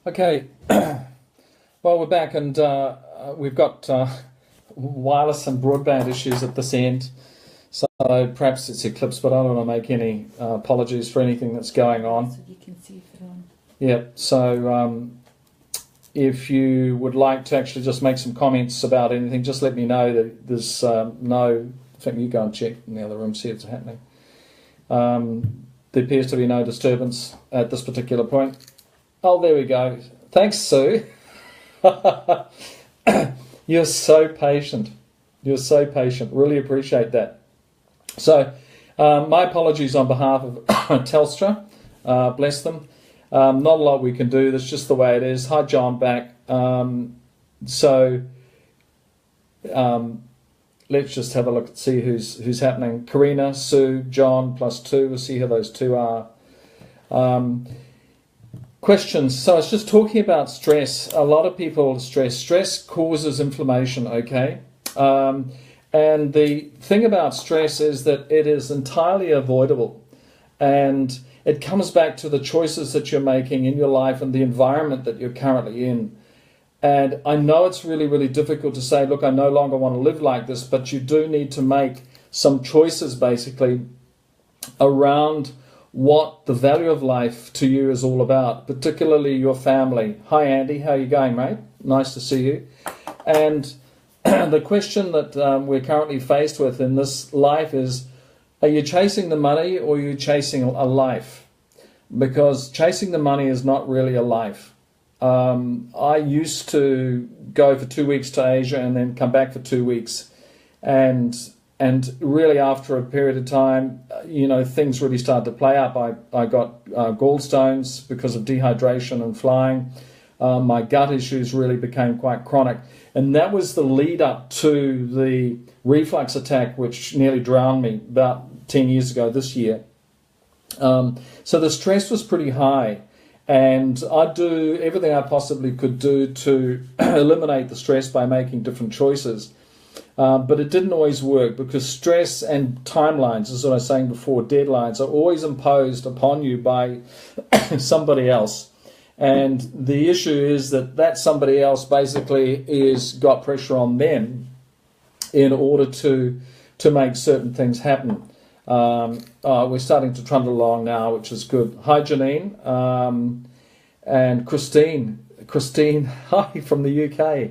Okay, well, we're back, and we've got wireless and broadband issues at this end. So perhaps it's Eclipse, but I don't want to make any apologies for anything that's going on. So you can see if it on. Yeah, so if you would like to actually just make some comments about anything, just let me know. That there's no, I think you go and check in the other room, see if it's happening. There appears to be no disturbance at this particular point. Oh, there we go. Thanks, Sue. You're so patient. You're so patient. Really appreciate that. So, my apologies on behalf of Telstra. Bless them. Not a lot we can do. That's just the way it is. Hi, John, back. Let's just have a look and see who's happening. Karina, Sue, John, +2. We'll see who those two are. Questions. So I was just talking about stress. A lot of people stress. Stress causes inflammation, okay? And the thing about stress is that it is entirely avoidable. And it comes back to the choices that you're making in your life and the environment that you're currently in. And I know it's really, really difficult to say, look, I no longer want to live like this, but you do need to make some choices, basically, around what the value of life to you is all about, particularly your family. Hi, Andy. How are you going, mate? Nice to see you. And the question that we're currently faced with in this life is, are you chasing the money or are you chasing a life? Because chasing the money is not really a life. I used to go for 2 weeks to Asia and then come back for 2 weeks. And really after a period of time, things really started to play up. I got gallstones because of dehydration and flying. My gut issues really became quite chronic. And that was the lead up to the reflux attack, which nearly drowned me about 10 years ago this year. So the stress was pretty high. And I'd do everything I possibly could do to eliminate the stress by making different choices. But it didn't always work because stress and timelines, as I was saying before, deadlines are always imposed upon you by somebody else. And the issue is that somebody else basically is got pressure on them in order to make certain things happen. We're starting to trundle along now, which is good. Hi, Janine. And Christine. Christine, hi from the UK.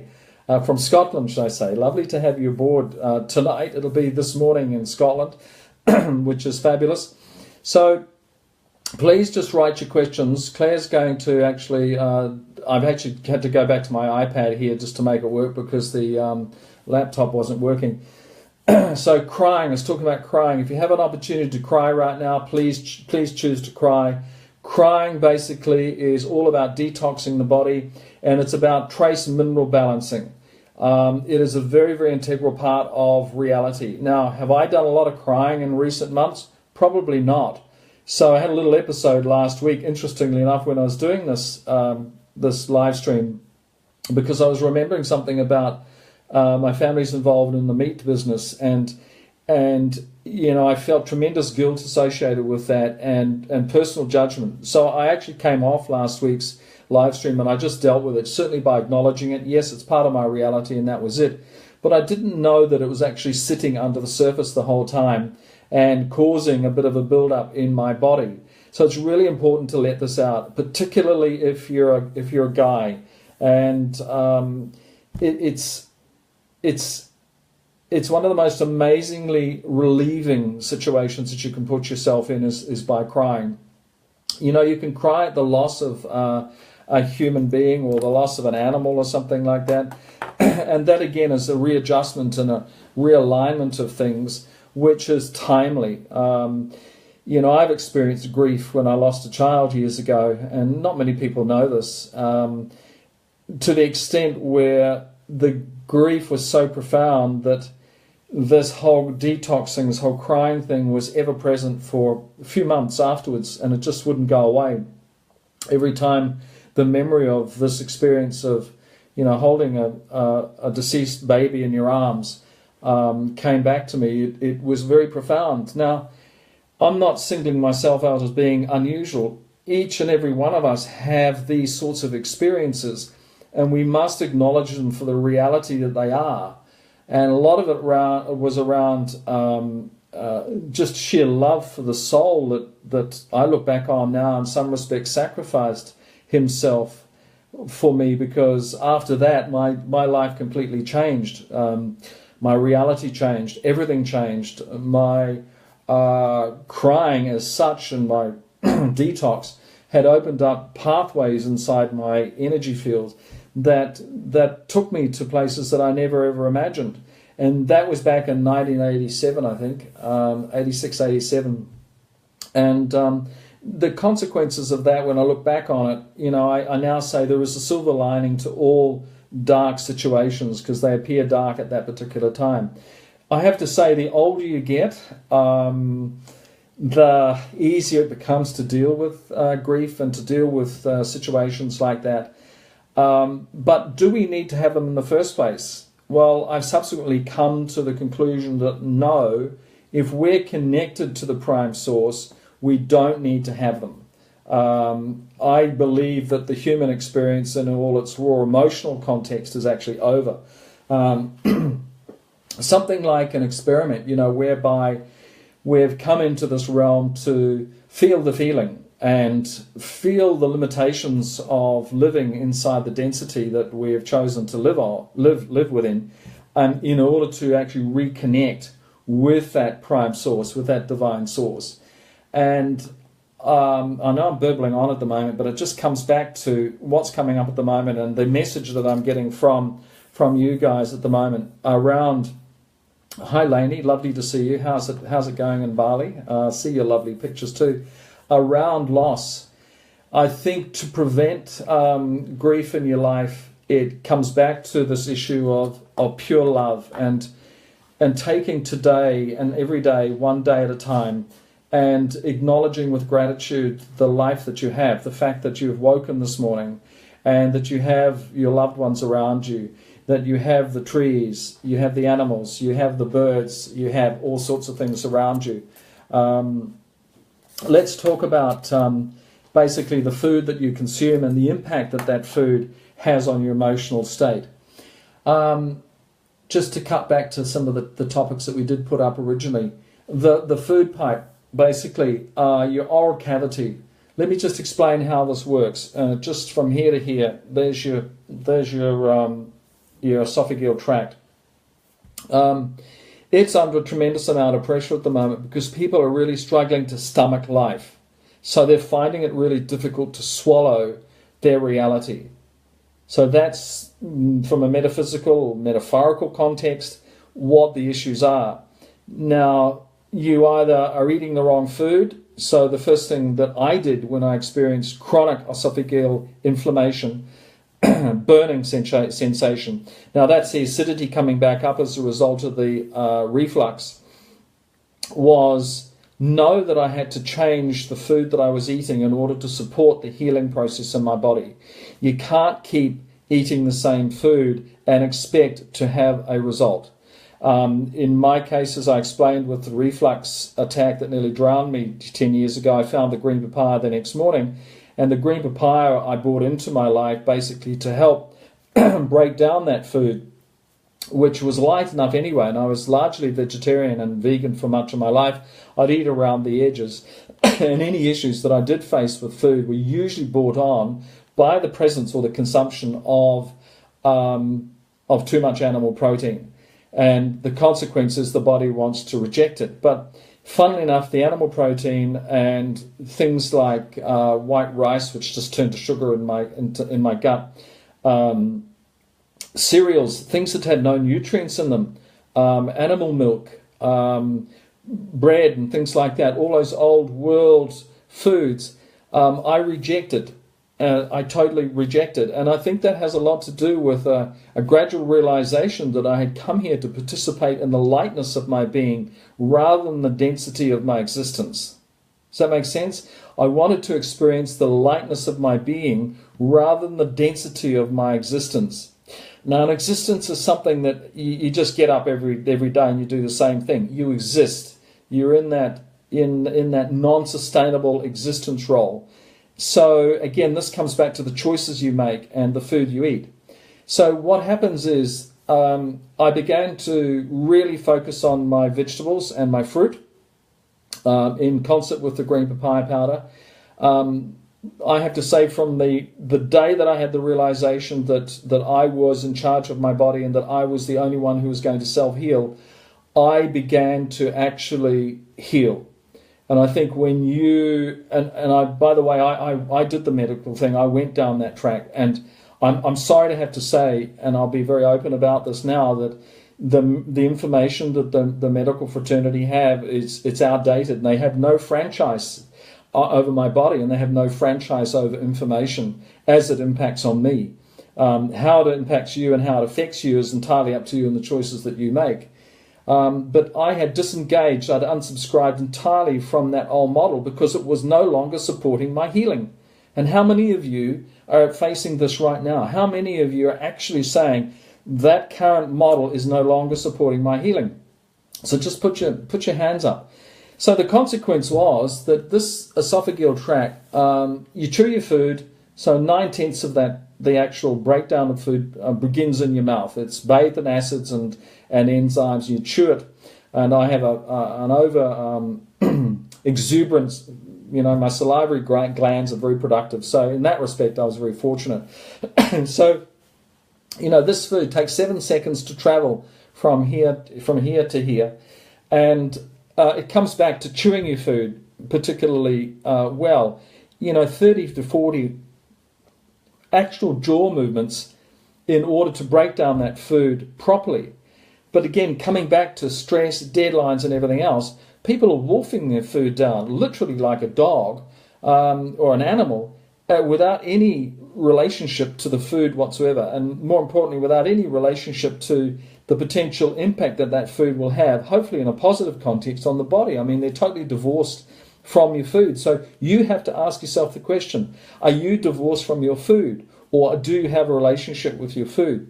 From Scotland, should I say. Lovely to have you aboard tonight. It'll be this morning in Scotland, which is fabulous. So please just write your questions. Claire's going to actually... I've actually had to go back to my iPad here just to make it work because the laptop wasn't working. So crying, I was talking about crying. If you have an opportunity to cry right now, please choose to cry. Crying basically is all about detoxing the body, and it's about trace mineral balancing. It is a very, very integral part of reality. Now, have I done a lot of crying in recent months? Probably not. So I had a little episode last week, interestingly enough, when I was doing this live stream, because I was remembering something about my family's involved in the meat business, and I felt tremendous guilt associated with that and personal judgment. So I actually came off last week's live stream and I just dealt with it, certainly by acknowledging it. Yes, it's part of my reality and that was it. But I didn't know that it was actually sitting under the surface the whole time and causing a bit of a build-up in my body. So it's really important to let this out, particularly if you're a guy. And it's one of the most amazingly relieving situations that you can put yourself in is by crying. You can cry at the loss of a human being or the loss of an animal or something like that. And that, again, is a readjustment and a realignment of things, which is timely. I've experienced grief when I lost a child years ago, and not many people know this, to the extent where the grief was so profound that this whole detoxing, this whole crying thing was ever present for a few months afterwards, and it just wouldn't go away. Every time the memory of this experience of, holding a deceased baby in your arms came back to me, it was very profound. Now, I'm not singling myself out as being unusual. each and every one of us have these sorts of experiences, and we must acknowledge them for the reality that they are. And a lot of it was around just sheer love for the soul that I look back on now, in some respects, sacrificed himself for me, because after that my life completely changed. My reality changed. Everything changed. My crying as such and my detox had opened up pathways inside my energy field that took me to places that I never ever imagined. And that was back in 1987, I think, 86, 87. And the consequences of that, when I look back on it, you know, I now say there is a silver lining to all dark situations, because they appear dark at that particular time. I have to say, the older you get, the easier it becomes to deal with grief and to deal with situations like that. But do we need to have them in the first place? Well, I've subsequently come to the conclusion that no, if we're connected to the prime source, we don't need to have them. I believe that the human experience in all its raw emotional context is actually over. Something like an experiment, you know, whereby we've come into this realm to feel the feeling and feel the limitations of living inside the density that we have chosen to live within, in order to actually reconnect with that prime source, with that divine source. And I know I'm burbling on at the moment, but it just comes back to what's coming up at the moment and the message that I'm getting from you guys at the moment around. Hi Lainey, lovely to see you. How's it going in Bali? See your lovely pictures too. Around loss, I think to prevent grief in your life, it comes back to this issue of pure love and taking today and every day, one day at a time, and acknowledging with gratitude the life that you have, the fact that you've woken this morning and that you have your loved ones around you, that you have the trees, you have the animals, you have the birds, you have all sorts of things around you. Let's talk about basically the food that you consume and the impact that food has on your emotional state. Just to cut back to some of the topics that we did put up originally, the food pipe, basically your oral cavity. Let me just explain how this works. Just from here to here, there's your esophageal tract. It's under a tremendous amount of pressure at the moment because people are really struggling to stomach life. So they're finding it really difficult to swallow their reality. So that's, from a metaphysical or metaphorical context, what the issues are. Now, you either are eating the wrong food. So the first thing that I did when I experienced chronic esophageal inflammation, burning sensation. Now that's the acidity coming back up as a result of the reflux, was know that I had to change the food that I was eating in order to support the healing process in my body. You can't keep eating the same food and expect to have a result. In my case, as I explained with the reflux attack that nearly drowned me 10 years ago, I found the green papaya the next morning. And the green papaya I brought into my life basically to help break down that food, which was light enough anyway. And I was largely vegetarian and vegan for much of my life. I'd eat around the edges. And any issues that I did face with food were usually brought on by the presence or the consumption of too much animal protein. And the consequence is the body wants to reject it. But funnily enough, the animal protein and things like white rice, which just turned to sugar in my gut, cereals, things that had no nutrients in them, animal milk, bread and things like that, all those old world foods, I rejected. I totally rejected. And I think that has a lot to do with a gradual realization that I had come here to participate in the lightness of my being rather than the density of my existence. Does that make sense? I wanted to experience the lightness of my being rather than the density of my existence. Now, an existence is something that you just get up every day and you do the same thing. You exist. You're in that non-sustainable existence role. So again, this comes back to the choices you make and the food you eat. So what happens is I began to really focus on my vegetables and my fruit in concert with the green papaya powder. I have to say, from the day that I had the realization that I was in charge of my body and that I was the only one who was going to self-heal, I began to actually heal. And I think when you, and I, by the way, I did the medical thing. I went down that track, and I'm sorry to have to say, and I'll be very open about this now, that the information that the medical fraternity have it's outdated, and they have no franchise over my body, and they have no franchise over information as it impacts on me. How it impacts you and how it affects you is entirely up to you and the choices that you make. But I had disengaged, I'd unsubscribed entirely from that old model because it was no longer supporting my healing. And how many of you are facing this right now? How many of you are actually saying that current model is no longer supporting my healing? So just put your hands up. So the consequence was that this esophageal tract, you chew your food, so 9/10 of that, the actual breakdown of food begins in your mouth. It's bathed in acids and enzymes. You chew it, and I have an over exuberance. My salivary glands are very productive. So in that respect, I was very fortunate. So, this food takes 7 seconds to travel from here to here, and it comes back to chewing your food particularly well. 30 to 40 actual jaw movements in order to break down that food properly. But again, coming back to stress, deadlines and everything else, people are wolfing their food down, literally like a dog or an animal, without any relationship to the food whatsoever, and more importantly, without any relationship to the potential impact that food will have, hopefully in a positive context, on the body. I mean, they're totally divorced from your food. So you have to ask yourself the question, are you divorced from your food, or do you have a relationship with your food?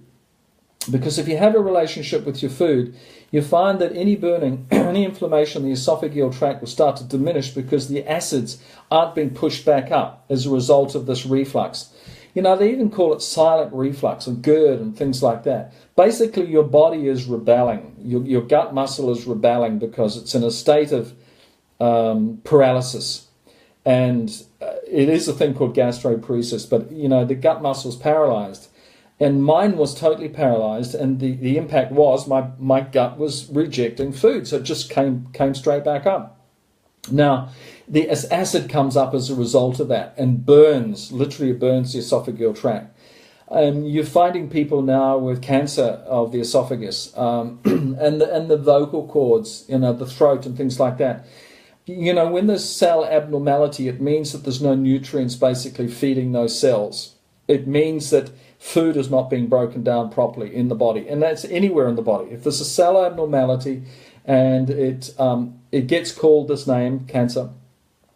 Because if you have a relationship with your food, you find that any burning, any inflammation in the esophageal tract will start to diminish because the acids aren't being pushed back up as a result of this reflux. They even call it silent reflux or GERD and things like that. Basically, your body is rebelling. Your gut muscle is rebelling because it's in a state of paralysis. And it is a thing called gastroparesis, but, the gut muscle is paralyzed. And mine was totally paralyzed, and the impact was my gut was rejecting food, so it just came straight back up. Now, the acid comes up as a result of that and literally burns the esophageal tract. You're finding people now with cancer of the esophagus and the vocal cords, the throat and things like that. When there's cell abnormality, it means that there's no nutrients basically feeding those cells. It means that food is not being broken down properly in the body, and that's anywhere in the body. If there's a cell abnormality and it gets called this name, cancer,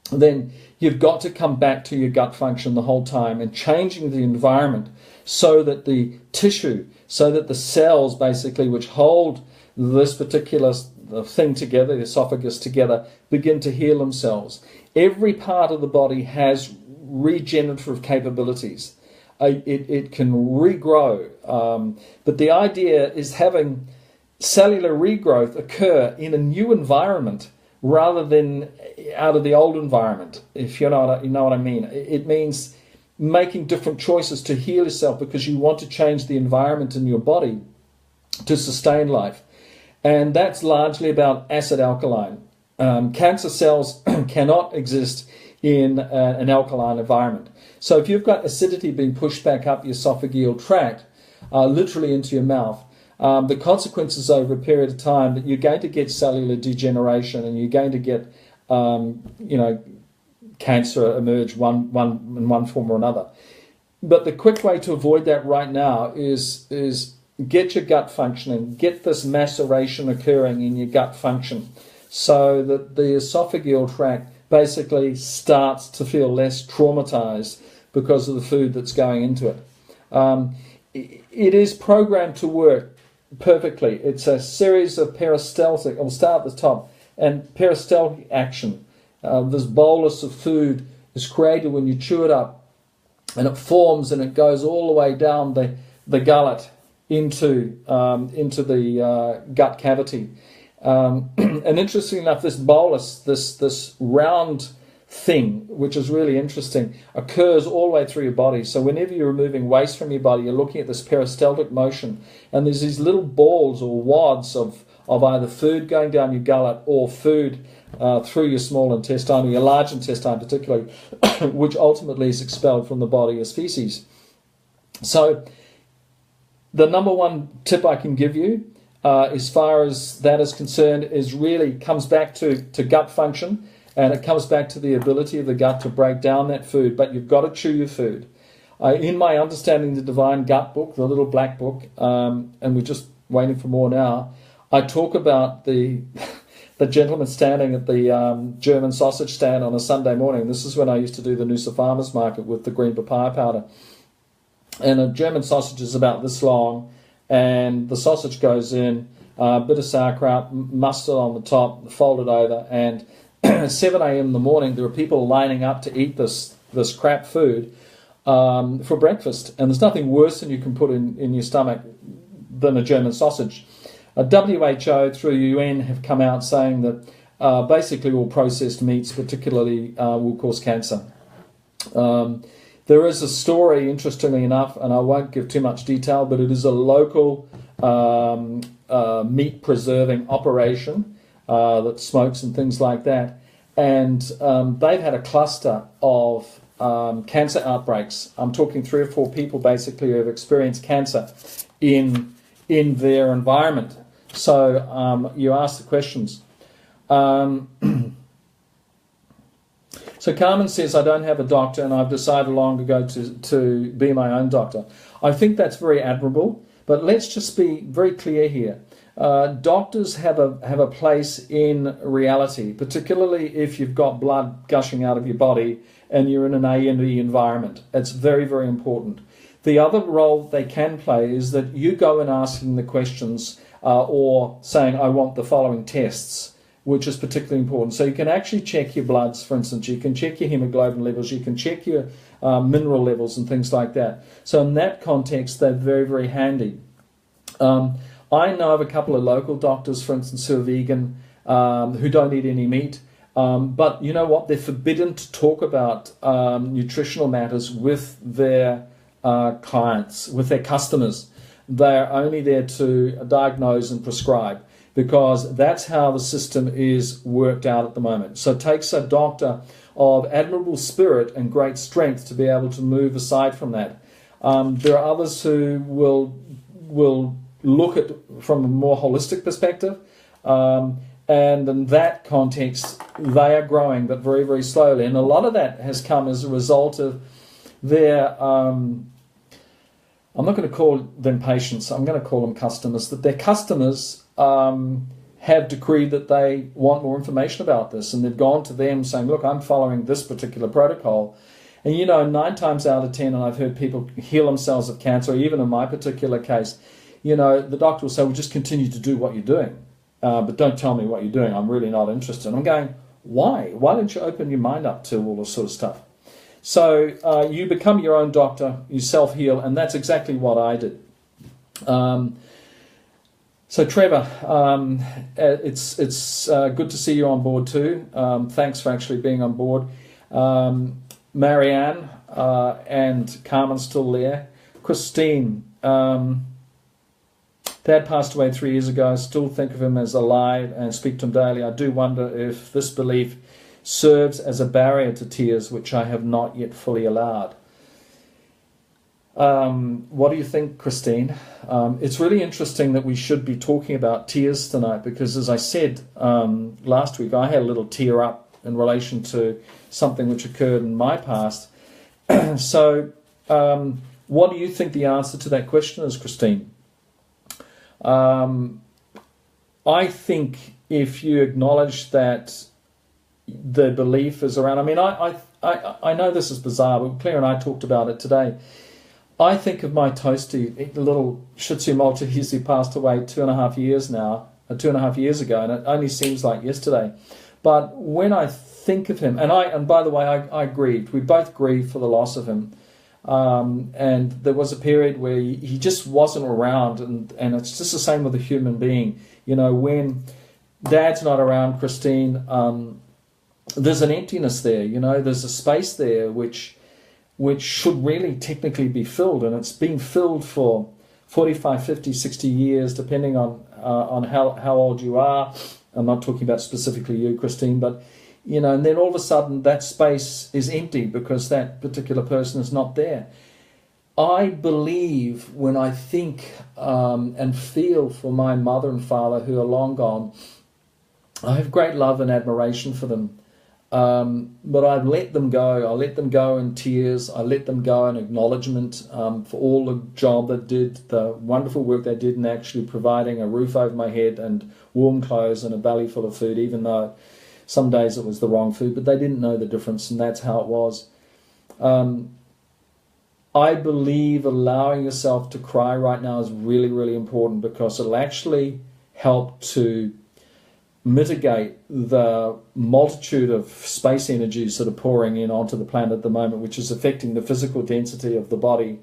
then you've got to come back to your gut function the whole time and changing the environment so that the tissue, so that the cells basically which hold this particular thing together, the esophagus together, begin to heal themselves. Every part of the body has regenerative capabilities. It can regrow, but the idea is having cellular regrowth occur in a new environment rather than out of the old environment, if you know what I mean. It means making different choices to heal yourself because you want to change the environment in your body to sustain life. And that's largely about acid-alkaline. Cancer cells cannot exist in an alkaline environment. So if you've got acidity being pushed back up your esophageal tract, literally into your mouth, the consequences over a period of time that you're going to get cellular degeneration and you're going to get, cancer emerge in one form or another. But the quick way to avoid that right now is get your gut functioning, get this maceration occurring in your gut function so that the esophageal tract basically starts to feel less traumatized because of the food that's going into it. It is programmed to work perfectly. It's a series of peristaltic, I'll start at the top, and peristaltic action. This bolus of food is created when you chew it up, and it forms and it goes all the way down the gullet into the gut cavity. And interestingly enough, this bolus, this round thing, which is really interesting, occurs all the way through your body. So whenever you're removing waste from your body, you're looking at this peristaltic motion, and there's these little balls or wads of either food going down your gullet or food through your small intestine, or your large intestine particularly, which ultimately is expelled from the body as feces. So the number one tip I can give you as far as that is concerned is really comes back to gut function, and it comes back to the ability of the gut to break down that food, but you've got to chew your food. In my Understanding the Divine Gut book, the little black book, and we're just waiting for more now, I talk about the gentleman standing at the German sausage stand on a Sunday morning. This is when I used to do the Noosa Farmers Market with the green papaya powder. And a German sausage is about this long, and the sausage goes in, a bit of sauerkraut, mustard on the top, folded over, and at 7 a.m. in the morning, there are people lining up to eat this crap food for breakfast. And there's nothing worse than you can put in your stomach than a German sausage. WHO through UN have come out saying that basically all processed meats particularly will cause cancer. There is a story, interestingly enough, and I won't give too much detail, but it is a local meat preserving operation that smokes and things like that. And they've had a cluster of cancer outbreaks. I'm talking 3 or 4 people basically who have experienced cancer in their environment. So you ask the questions. So Carmen says, I don't have a doctor and I've decided long ago to be my own doctor. I think that's very admirable, but let's just be very clear here. Doctors have a place in reality, particularly if you've got blood gushing out of your body and you're in an A&E environment. It's very, very important. The other role they can play is that you go and asking the questions or saying, I want the following tests, which is particularly important. So you can actually check your bloods, for instance. You can check your hemoglobin levels. You can check your mineral levels and things like that. So in that context, they're very, very handy. I know of a couple of local doctors, for instance, who are vegan, who don't eat any meat. But you know what? They're forbidden to talk about nutritional matters with their clients, with their customers. They're only there to diagnose and prescribe, because that's how the system is worked out at the moment. So it takes a doctor of admirable spirit and great strength to be able to move aside from that. There are others who will look at from a more holistic perspective, and in that context they are growing, but very, very slowly, and a lot of that has come as a result of their I'm not going to call them patients, I'm going to call them customers, that their customers have decreed that they want more information about this, and they've gone to them saying, look, I'm following this particular protocol. And 9 times out of 10, and I've heard people heal themselves of cancer, even in my particular case, the doctor will say, well, just continue to do what you're doing, but don't tell me what you're doing. I'm really not interested. And I'm going, why? Why don't you open your mind up to all this sort of stuff? So you become your own doctor, you self-heal, and that's exactly what I did. So Trevor, it's good to see you on board too. Thanks for actually being on board. Marianne and Carmen's still there. Christine, Dad passed away 3 years ago. I still think of him as alive and speak to him daily. I do wonder if this belief serves as a barrier to tears, which I have not yet fully allowed. What do you think, Christine? It's really interesting that we should be talking about tears tonight, because as I said last week, I had a little tear up in relation to something which occurred in my past. So what do you think the answer to that question is, Christine? I think if you acknowledge that the belief is around, I know this is bizarre, but Claire and I talked about it today. I think of my toasty, the little Shih Tzu Maltese who passed away 2.5 years ago, and it only seems like yesterday. But when I think of him, and by the way, I grieved. We both grieved for the loss of him. And there was a period where he just wasn't around, and it's just the same with a human being. When Dad's not around, Christine, there's an emptiness there. There's a space there which should really technically be filled, and it's been filled for 45, 50, 60 years, depending on how old you are. I'm not talking about specifically you, Christine, but and then all of a sudden that space is empty because that particular person is not there. I believe when I think and feel for my mother and father who are long gone, I have great love and admiration for them. But I've let them go. I let them go in tears. I let them go in acknowledgement for all the job they did, the wonderful work they did in actually providing a roof over my head and warm clothes and a belly full of food, even though some days it was the wrong food, but they didn't know the difference, and that's how it was. I believe allowing yourself to cry right now is really, really important because it'll actually help to mitigate the multitude of space energies that are pouring in onto the planet at the moment, which is affecting the physical density of the body.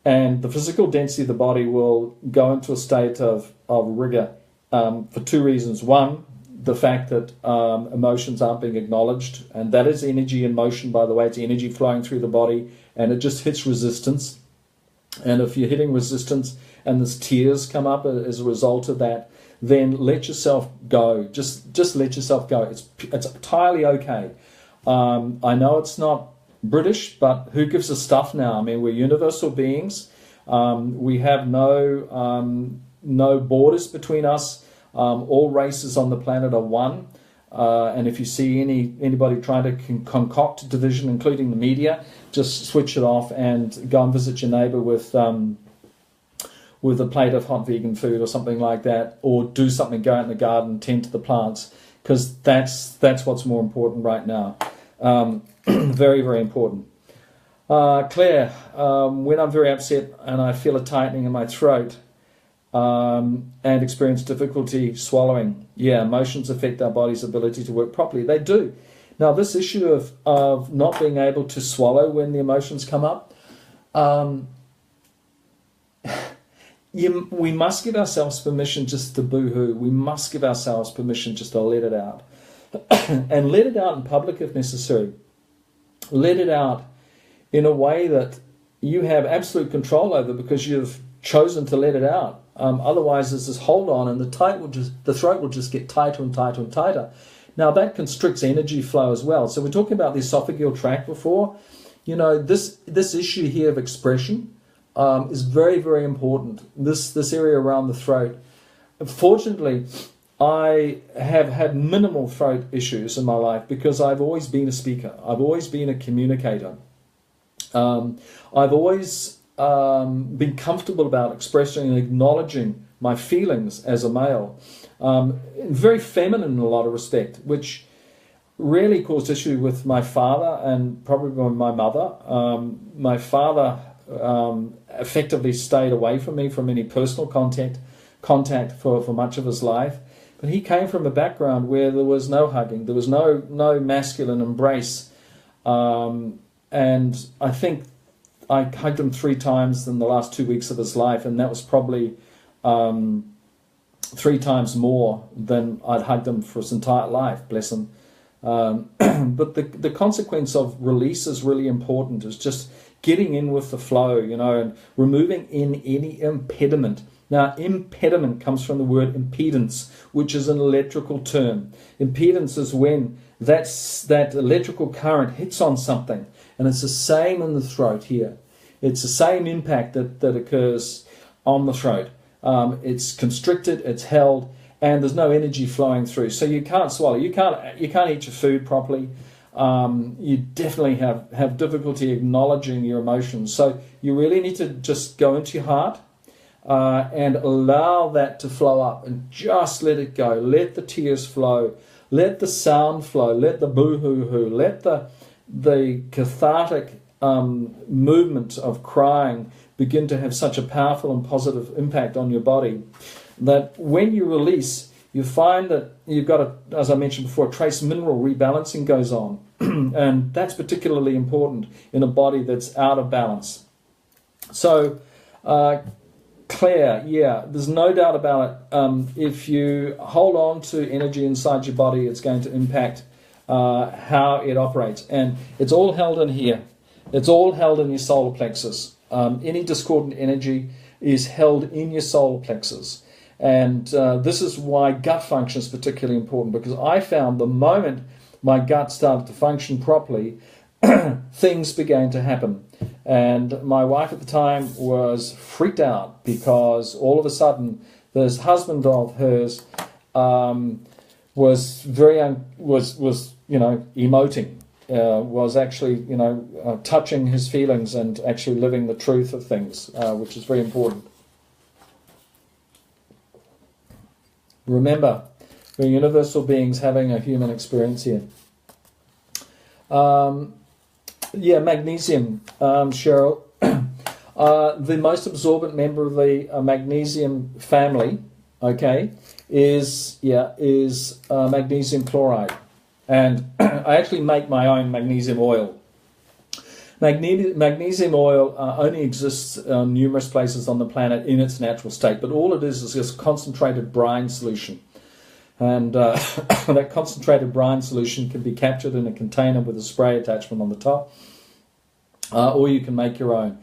And the physical density of the body will go into a state of rigor for two reasons. One, the fact that emotions aren't being acknowledged, and that is energy in motion, by the way. It's energy flowing through the body, and it just hits resistance. And if you're hitting resistance and there's tears come up as a result of that, then let yourself go. Just let yourself go. It's entirely okay. I know it's not British, but who gives a stuff now? I mean, we're universal beings. We have no borders between us. All races on the planet are one. And if you see anybody trying to concoct division, including the media, just switch it off and go and visit your neighbor with a plate of hot vegan food or something like that, or do something, go out in the garden, tend to the plants, because that's what's more important right now. Very, very important. Claire, when I'm very upset and I feel a tightening in my throat and experience difficulty swallowing, emotions affect our body's ability to work properly. They do. Now, this issue of not being able to swallow when the emotions come up, we must give ourselves permission just to boo-hoo. We must give ourselves permission just to let it out. And let it out in public if necessary. Let it out in a way that you have absolute control over because you've chosen to let it out. Otherwise, there's this hold on, and the throat will just get tighter and tighter and tighter. Now, that constricts energy flow as well. So we're talking about the esophageal tract before. This issue here of expression is very, very important. This area around the throat. Fortunately, I have had minimal throat issues in my life because I've always been a speaker. I've always been a communicator. I've always been comfortable about expressing and acknowledging my feelings as a male. Very feminine in a lot of respect, which really caused issue with my father and probably my mother. My father effectively stayed away from me from any personal contact for much of his life. But he came from a background where there was no hugging, there was no masculine embrace. And I think I hugged him 3 times in the last 2 weeks of his life, and that was probably 3 times more than I'd hugged him for his entire life, bless him. But the consequence of release is really important. It's just getting in with the flow, and removing any impediment. Now, impediment comes from the word impedance, which is an electrical term. Impedance is when that electrical current hits on something, and it's the same in the throat here. It's the same impact that occurs on the throat. It's constricted, it's held, and there's no energy flowing through. So you can't swallow. You can't eat your food properly. You definitely have difficulty acknowledging your emotions. So you really need to just go into your heart and allow that to flow up and just let it go. Let the tears flow. Let the sound flow. Let the boo-hoo-hoo. Let the cathartic movement of crying begin to have such a powerful and positive impact on your body that when you release, you find that you've got, as I mentioned before, trace mineral rebalancing goes on. And that's particularly important in a body that's out of balance. So, Claire, yeah, there's no doubt about it. If you hold on to energy inside your body, it's going to impact how it operates. And it's all held in here. It's all held in your solar plexus. Any discordant energy is held in your solar plexus. And this is why gut function is particularly important, because I found the moment my gut started to function properly, things began to happen. And my wife at the time was freaked out because all of a sudden this husband of hers was emoting, was actually touching his feelings and actually living the truth of things, which is very important. Remember, we're universal beings having a human experience here. Magnesium, Cheryl. The most absorbent member of the magnesium family, okay, is magnesium chloride. And I actually make my own magnesium oil. Magnesium oil only exists in numerous places on the planet in its natural state, but all it is just concentrated brine solution. And that concentrated brine solution can be captured in a container with a spray attachment on the top, or you can make your own.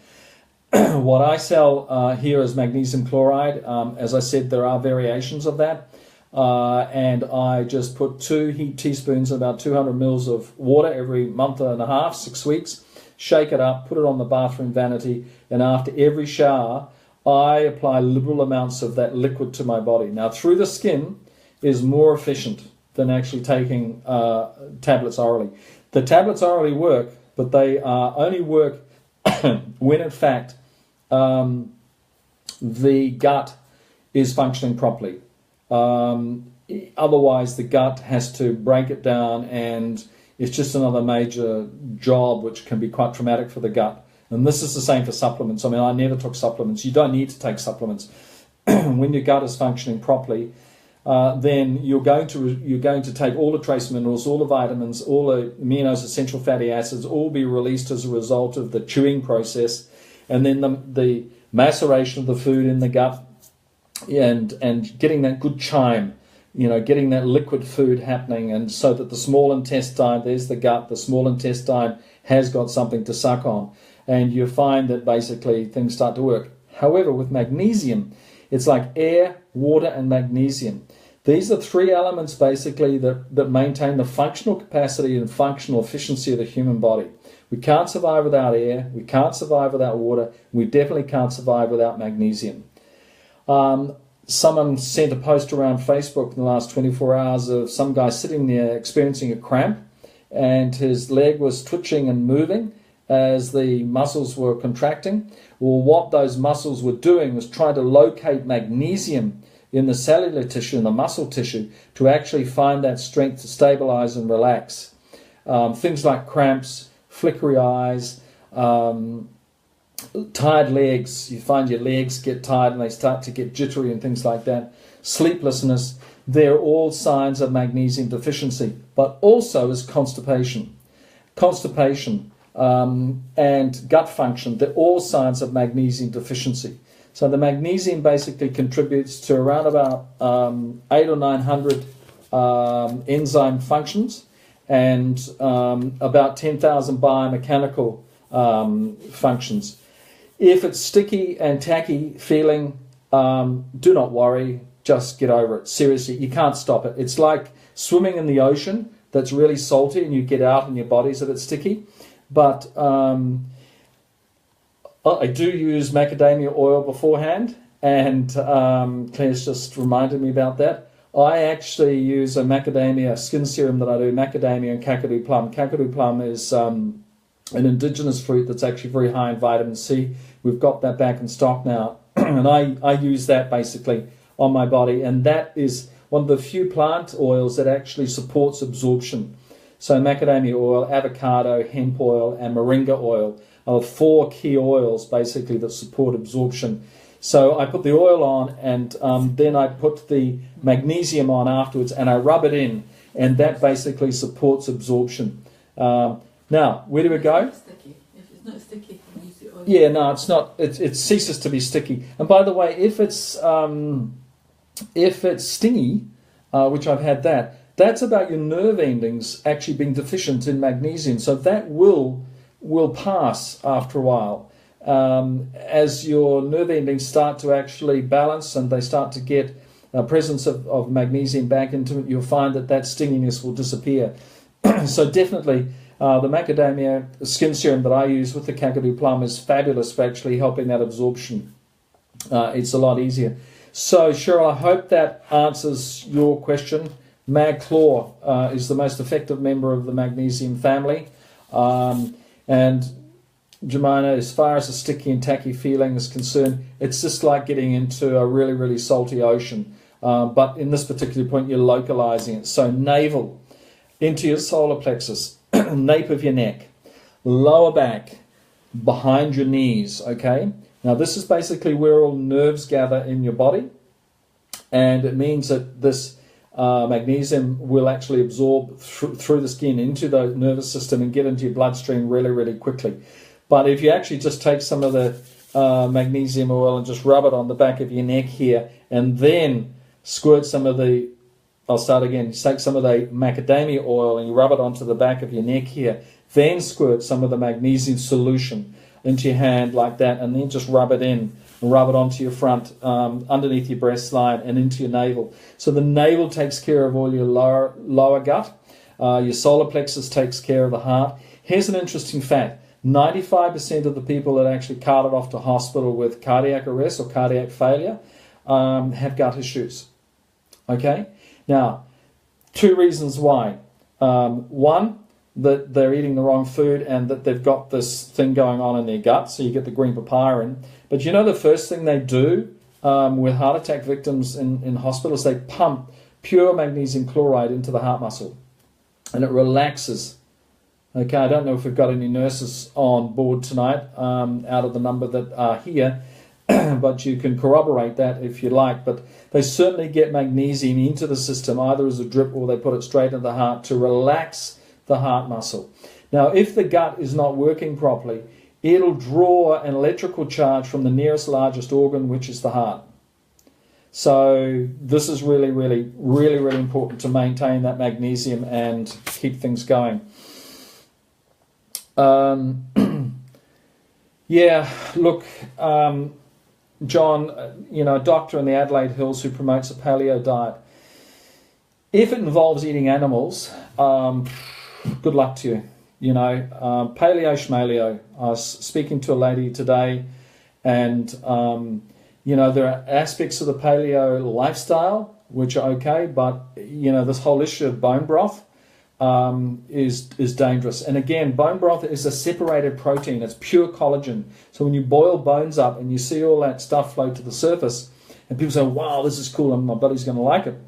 What I sell here is magnesium chloride. As I said, there are variations of that. And I just put 2 heat teaspoons and about 200 mils of water every month and a half, 6 weeks. Shake it up, put it on the bathroom vanity, and after every shower, I apply liberal amounts of that liquid to my body. Now, through the skin is more efficient than actually taking tablets orally. The tablets orally work, but they only work when, in fact, the gut is functioning properly. Otherwise, the gut has to break it down, and it's just another major job which can be quite traumatic for the gut. And this is the same for supplements. I mean, I never took supplements. You don't need to take supplements. When your gut is functioning properly, then you're going to take all the trace minerals, all the vitamins, all the aminos, essential fatty acids, all be released as a result of the chewing process, and then the maceration of the food in the gut, and getting that good chyme, getting that liquid food happening, and so that the small intestine, there's the gut, the small intestine has got something to suck on, and you find that basically things start to work. However, with magnesium, it's like air, water, and magnesium. These are 3 elements basically that maintain the functional capacity and functional efficiency of the human body. We can't survive without air, we can't survive without water, we definitely can't survive without magnesium. Someone sent a post around Facebook in the last 24 hours of some guy sitting there experiencing a cramp, and his leg was twitching and moving as the muscles were contracting. Well, what those muscles were doing was trying to locate magnesium in the cellular tissue, in the muscle tissue, to actually find that strength to stabilize and relax. Things like cramps, flickery eyes, tired legs. You find your legs get tired and they start to get jittery and things like that. Sleeplessness. They're all signs of magnesium deficiency, but also is constipation. And gut function, they're all signs of magnesium deficiency. So the magnesium basically contributes to around about 800 or 900 enzyme functions, and about 10,000 biomechanical functions. If it's sticky and tacky feeling, do not worry, just get over it. Seriously, you can't stop it. It's like swimming in the ocean that's really salty and you get out and your body's a bit sticky. But I do use macadamia oil beforehand, and Claire's just reminded me about that. I actually use a macadamia skin serum that I do, macadamia and kakadu plum. Kakadu plum is an indigenous fruit that's actually very high in vitamin C. We've got that back in stock now, and I use that basically on my body, and that is one of the few plant oils that actually supports absorption. So macadamia oil, avocado, hemp oil, and moringa oil are 4 key oils basically that support absorption. So I put the oil on, and then I put the magnesium on afterwards, and I rub it in, and that basically supports absorption. Now, where do we go? If it's not sticky, use the oil. Yeah, no, it's not. It ceases to be sticky. And by the way, if it's stingy, which I've had that's about your nerve endings actually being deficient in magnesium. So that will pass after a while. As your nerve endings start to actually balance and they start to get a presence of magnesium back into it, you'll find that stinginess will disappear. So definitely the macadamia skin serum that I use with the Kakadu plum is fabulous for actually helping that absorption. It's a lot easier. So Cheryl, I hope that answers your question. MagClaw is the most effective member of the magnesium family. And Jemina, as far as the sticky and tacky feeling is concerned, it's just like getting into a really, really salty ocean. But in this particular point, you're localizing it. So navel, into your solar plexus, nape of your neck, lower back, behind your knees, okay? Now, this is basically where all nerves gather in your body. And it means that this magnesium will actually absorb through the skin into the nervous system and get into your bloodstream really, really quickly. But if you actually just take some of the magnesium oil and just rub it on the back of your neck here, and then squirt some of the, I'll start again, you take some of the macadamia oil and you rub it onto the back of your neck here, then squirt some of the magnesium solution into your hand like that, and then just rub it in, and rub it onto your front, underneath your breastline and into your navel. So the navel takes care of all your lower gut. Your solar plexus takes care of the heart. Here's an interesting fact. 95% of the people that actually carted off to hospital with cardiac arrest or cardiac failure have gut issues. Okay? Now, two reasons why. One, that they're eating the wrong food and that they've got this thing going on in their gut, so you get the green papaya in. But you know the first thing they do with heart attack victims in hospitals, they pump pure magnesium chloride into the heart muscle, and it relaxes. Okay, I don't know if we've got any nurses on board tonight out of the number that are here, but you can corroborate that if you like. But they certainly get magnesium into the system, either as a drip or they put it straight into the heart to relax the heart muscle. Now, if the gut is not working properly, it'll draw an electrical charge from the nearest largest organ, which is the heart. So this is really, really, really, really important to maintain that magnesium and keep things going. Yeah, look, John, a doctor in the Adelaide Hills who promotes a paleo diet. If it involves eating animals, good luck to you. Paleo schmaleo. I was speaking to a lady today, and there are aspects of the paleo lifestyle which are okay, but this whole issue of bone broth is dangerous. And again, bone broth is a separated protein. It's pure collagen. So when you boil bones up and you see all that stuff float to the surface, and people say, "Wow, this is cool, and my body's going to like it."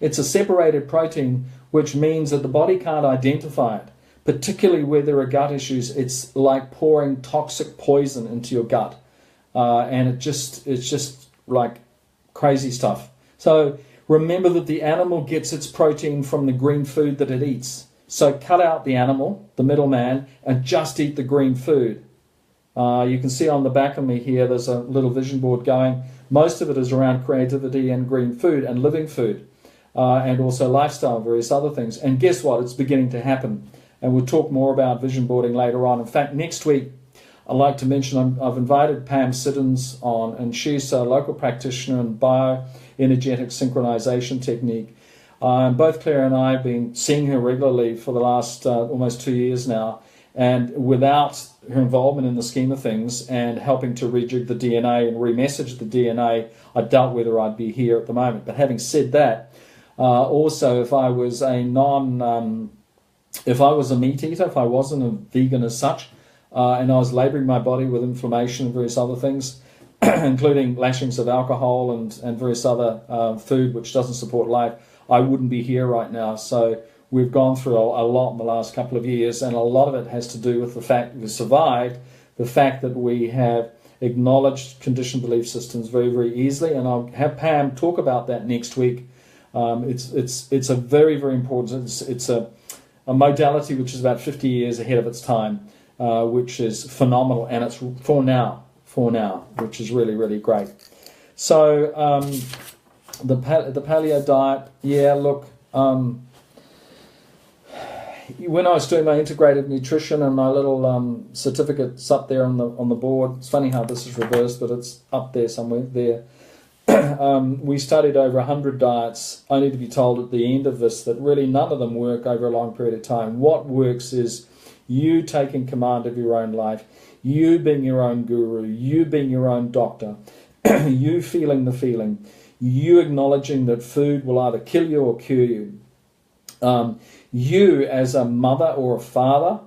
It's a separated protein, which means that the body can't identify it. Particularly where there are gut issues, it's like pouring toxic poison into your gut, and it's just like crazy stuff. So remember that the animal gets its protein from the green food that it eats. So cut out the animal, the middleman, and just eat the green food. You can see on the back of me here, there's a little vision board going. Most of it is around creativity and green food and living food, and also lifestyle and various other things. And guess what? It's beginning to happen. And we'll talk more about vision boarding later on. In fact, next week, I'd like to mention I've invited Pam Siddons on, and she's a local practitioner in bioenergetic synchronization technique. Both Claire and I have been seeing her regularly for the last almost 2 years now. And without her involvement in the scheme of things and helping to rejig the DNA and remessage the DNA, I doubt whether I'd be here at the moment. But having said that, also if I was a meat eater, if I wasn't a vegan as such, and I was labouring my body with inflammation and various other things, including lashings of alcohol and various other food which doesn't support life, I wouldn't be here right now. So we've gone through a lot in the last couple of years, and a lot of it has to do with the fact we survived, the fact that we have acknowledge conditioned belief systems very, very easily. And I'll have Pam talk about that next week. It's a very, very important. It's a modality which is about 50 years ahead of its time, which is phenomenal, and it's for now, which is really, really great. So the paleo diet, yeah, look. When I was doing my integrated nutrition and my little certificates up there on the board, it's funny how this is reversed, but it's up there somewhere there. We studied over 100 diets, only to be told at the end of this that really none of them work over a long period of time. What works is you taking command of your own life, you being your own guru, you being your own doctor, you feeling the feeling, you acknowledging that food will either kill you or cure you. You as a mother or a father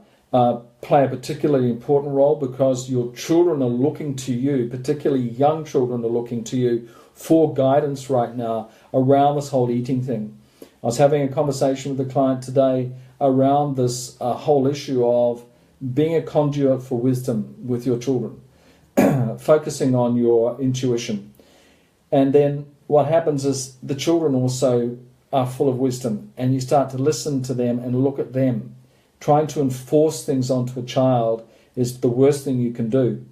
play a particularly important role because your children are looking to you, particularly young children are looking to you for guidance right now around this whole eating thing. I was having a conversation with a client today around this whole issue of being a conduit for wisdom with your children, focusing on your intuition. And then what happens is the children also are full of wisdom, and you start to listen to them and look at them. Trying to enforce things onto a child is the worst thing you can do.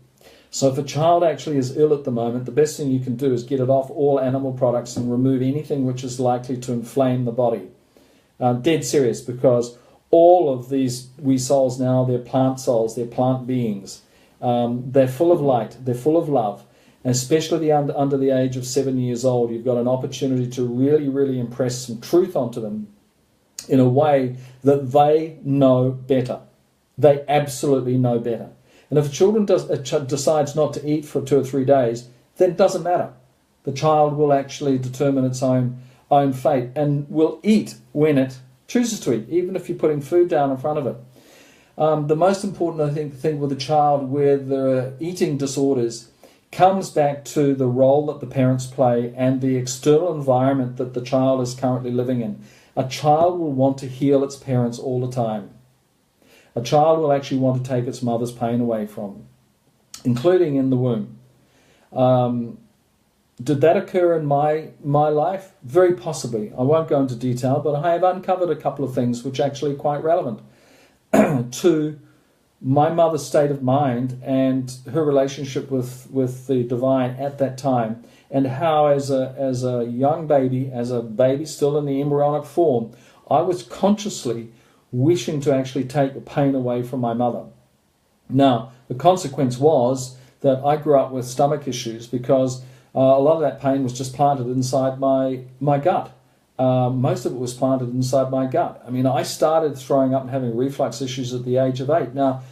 So if a child actually is ill at the moment, the best thing you can do is get it off all animal products and remove anything which is likely to inflame the body. Dead serious, because all of these wee souls now, they're plant souls, they're plant beings. They're full of light, they're full of love. And especially under the age of 7 years old, you've got an opportunity to really, really impress some truth onto them in a way that they know better. They absolutely know better. And if a children decides not to eat for 2 or 3 days, then it doesn't matter. The child will actually determine its own fate and will eat when it chooses to eat, even if you're putting food down in front of it. The most important, I think, thing with a child where there are eating disorders comes back to the role that the parents play and the external environment that the child is currently living in. A child will want to heal its parents all the time. A child will actually want to take its mother's pain away from, including in the womb. Did that occur in my life? Very possibly. I won't go into detail, but I have uncovered a couple of things which are actually quite relevant to my mother's state of mind and her relationship with the divine at that time, and how as a young baby, as a baby still in the embryonic form, I was consciously wishing to actually take the pain away from my mother. Now, the consequence was that I grew up with stomach issues because a lot of that pain was just planted inside my gut. Most of it was planted inside my gut. I mean, I started throwing up and having reflux issues at the age of 8. Now,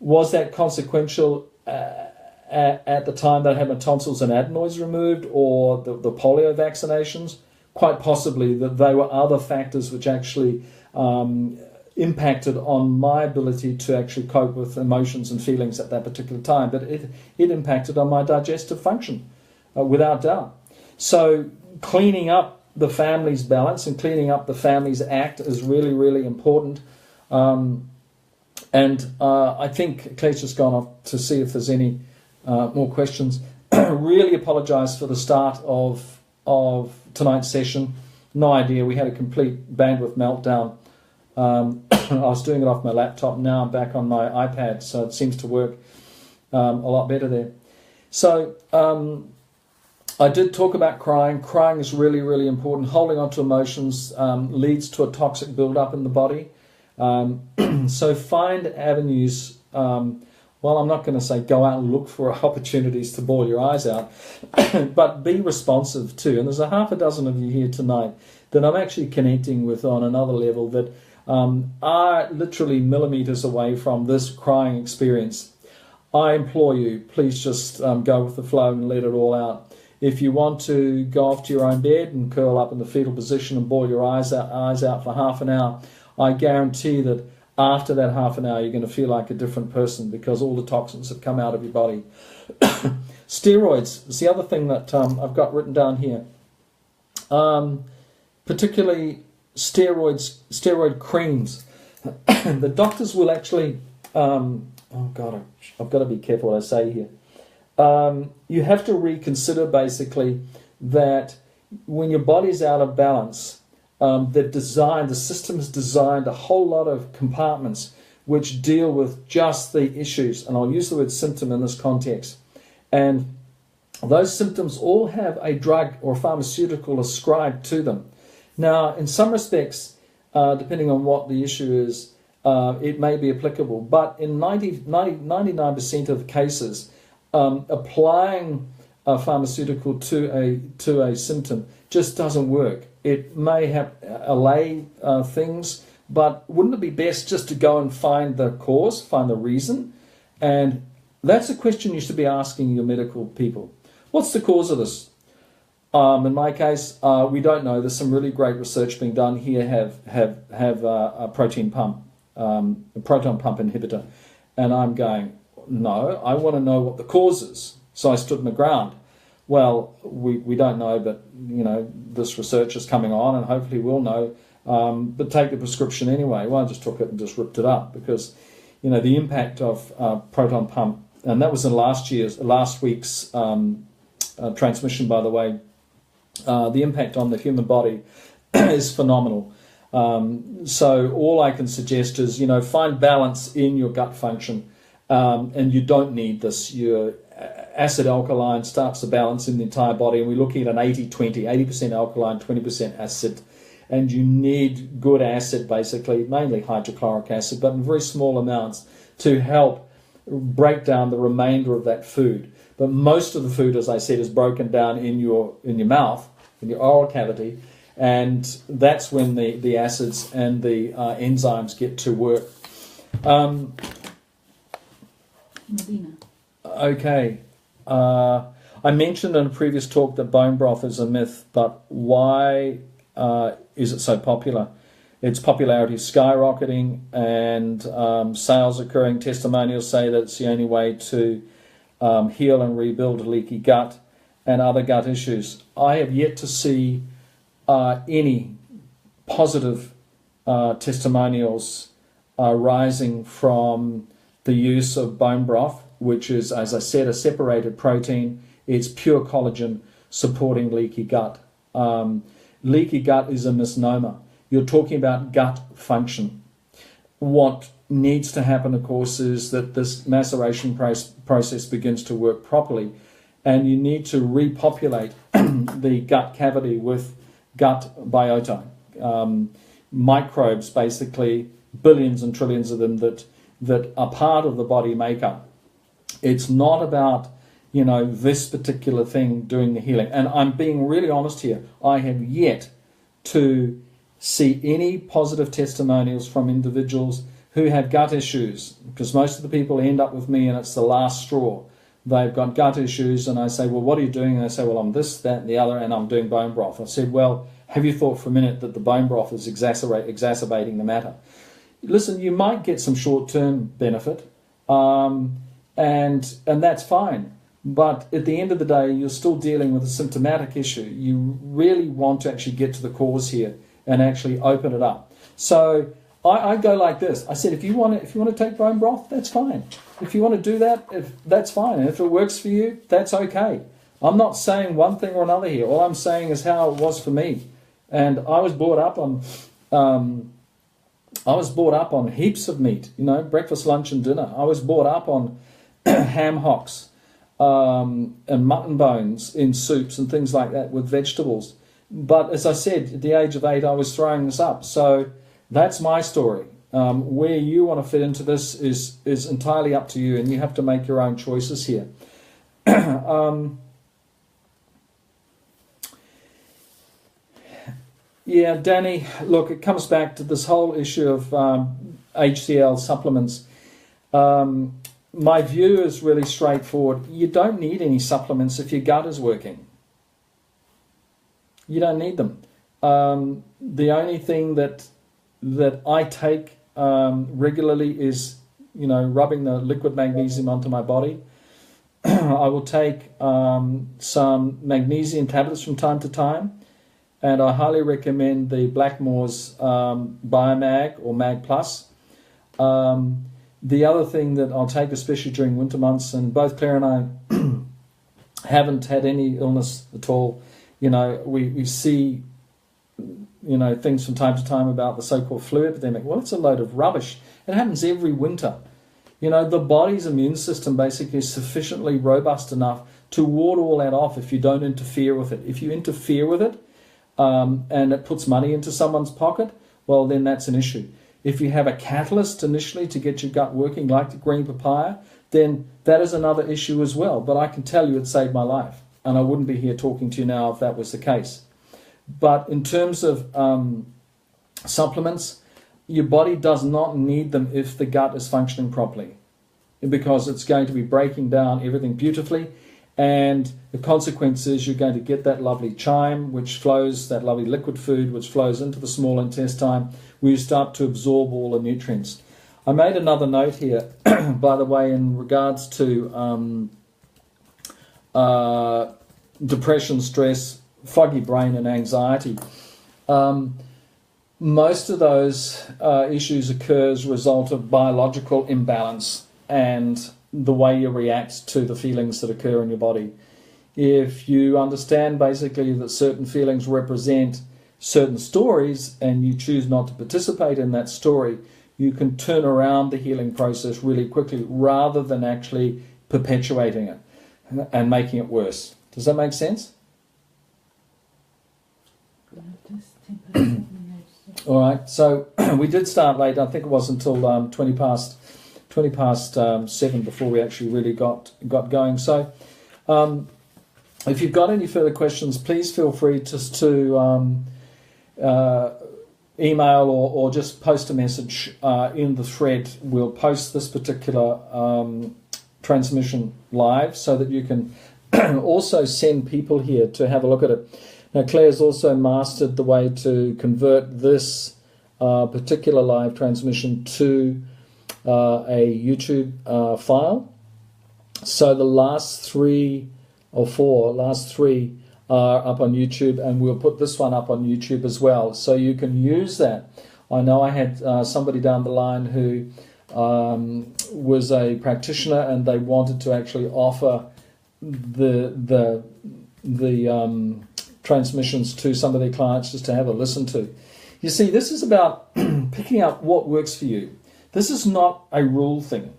was that consequential at the time that I had my tonsils and adenoids removed, or the polio vaccinations? Quite possibly that they were other factors which actually impacted on my ability to actually cope with emotions and feelings at that particular time. But it impacted on my digestive function, without doubt. So cleaning up the family's balance and cleaning up the family's act is really, really important. And I think Claire's just gone off to see if there's any more questions. Really apologise for the start of tonight's session. No idea. We had a complete bandwidth meltdown. I was doing it off my laptop. Now I'm back on my iPad, so it seems to work a lot better there. So I did talk about crying. Crying is really, really important. Holding on to emotions leads to a toxic build-up in the body. So find avenues. Well, I'm not going to say go out and look for opportunities to bawl your eyes out, but be responsive too. And there's a half a dozen of you here tonight that I'm actually connecting with on another level that are literally millimeters away from this crying experience. I implore you, please just go with the flow and let it all out. If you want to go off to your own bed and curl up in the fetal position and bawl your eyes out for half an hour, I guarantee that after that half an hour you're going to feel like a different person because all the toxins have come out of your body. Steroids is the other thing that I've got written down here. Particularly steroid creams. The doctors will actually... oh God, I've got to be careful what I say here. you have to reconsider basically that when your body's out of balance, the system has designed a whole lot of compartments which deal with just the issues, and I'll use the word symptom in this context. And those symptoms all have a drug or pharmaceutical ascribed to them. Now, in some respects, depending on what the issue is, it may be applicable, but in 99% of the cases, applying a pharmaceutical to a symptom just doesn't work. It may have allay things, but wouldn't it be best just to go and find the cause, find the reason? And that's a question you should be asking your medical people. What's the cause of this? In my case, we don't know. There's some really great research being done here. Have a protein pump, a proton pump inhibitor, and I'm going, no, I want to know what the cause is. So I stood my ground. Well, we don't know, but this research is coming on, and hopefully we'll know. But take the prescription anyway. Well, I just took it and just ripped it up because, the impact of proton pump, and that was in last week's transmission, by the way. The impact on the human body is phenomenal. So all I can suggest is, find balance in your gut function, and you don't need this. Your acid alkaline starts to balance in the entire body, and we're looking at an 80-20, 80% alkaline, 20% acid. And you need good acid, basically, mainly hydrochloric acid, but in very small amounts to help break down the remainder of that food. But most of the food, as I said, is broken down in your mouth, in your oral cavity, and that's when the acids and the enzymes get to work. Medina. Okay. I mentioned in a previous talk that bone broth is a myth, but why is it so popular? Its popularity is skyrocketing, and sales occurring. Testimonials say that it's the only way to heal and rebuild a leaky gut and other gut issues. I have yet to see any positive testimonials rising from the use of bone broth, which is, as I said, a separated protein. It's pure collagen supporting leaky gut. Leaky gut is a misnomer. You're talking about gut function. What needs to happen, of course, is that this maceration process begins to work properly, and you need to repopulate the gut cavity with gut biota, microbes, basically billions and trillions of them that are part of the body makeup. It's not about this particular thing doing the healing. And I'm being really honest here. I have yet to see any positive testimonials from individuals who have gut issues, because most of the people end up with me and it's the last straw. They've got gut issues, and I say, well, what are you doing? And they say, well, I'm this, that, and the other, and I'm doing bone broth. I said, well, have you thought for a minute that the bone broth is exacerbating the matter? Listen, you might get some short-term benefit, and that's fine. But at the end of the day, you're still dealing with a symptomatic issue. You really want to actually get to the cause here and actually open it up. So I go like this. I said, if you want to take bone broth, that's fine. If you want to do that, that's fine. And if it works for you, that's okay. I'm not saying one thing or another here. All I'm saying is how it was for me. And I was brought up on heaps of meat. Breakfast, lunch, and dinner. I was brought up on ham hocks. And mutton bones in soups and things like that with vegetables. But as I said, at the age of 8, I was throwing this up. So that's my story. Where you want to fit into this is entirely up to you, and you have to make your own choices here. Yeah, Danny, look, it comes back to this whole issue of HCl supplements. My view is really straightforward. You don't need any supplements if your gut is working. You don't need them. The only thing that I take regularly is, rubbing the liquid magnesium onto my body. I will take some magnesium tablets from time to time, and I highly recommend the Blackmore's Biomag or Mag Plus. The other thing that I'll take, especially during winter months, and both Claire and I haven't had any illness at all. You know, we see, you know, things from time to time about the so-called flu epidemic. Well, it's a load of rubbish. It happens every winter. You know, the body's immune system basically is sufficiently robust enough to ward all that off if you don't interfere with it. If you interfere with it and it puts money into someone's pocket, well, then that's an issue. If you have a catalyst initially to get your gut working, like the green papaya, then that is another issue as well. But I can tell you it saved my life, and I wouldn't be here talking to you now if that was the case. But in terms of supplements, your body does not need them if the gut is functioning properly, because it's going to be breaking down everything beautifully, and the consequence is you're going to get that lovely chyme, which flows, that lovely liquid food, which flows into the small intestine, where you start to absorb all the nutrients. I made another note here, by the way, in regards to depression, stress, foggy brain and anxiety. Most of those issues occur as a result of biological imbalance and the way you react to the feelings that occur in your body. If you understand basically that certain feelings represent certain stories and you choose not to participate in that story, you can turn around the healing process really quickly rather than actually perpetuating it and making it worse. Does that make sense? All right, so we did start late. I think it was until 20 past 7 before we actually really got going. So if you've got any further questions, please feel free just to email or just post a message in the thread. We'll post this particular transmission live so that you can also send people here to have a look at it. Now, Claire's also mastered the way to convert this particular live transmission to a YouTube file. So the last three are up on YouTube, and we'll put this one up on YouTube as well. So you can use that. I know I had somebody down the line who was a practitioner, and they wanted to actually offer the transmissions to some of their clients just to have a listen to. You see, this is about picking up what works for you. This is not a rule thing.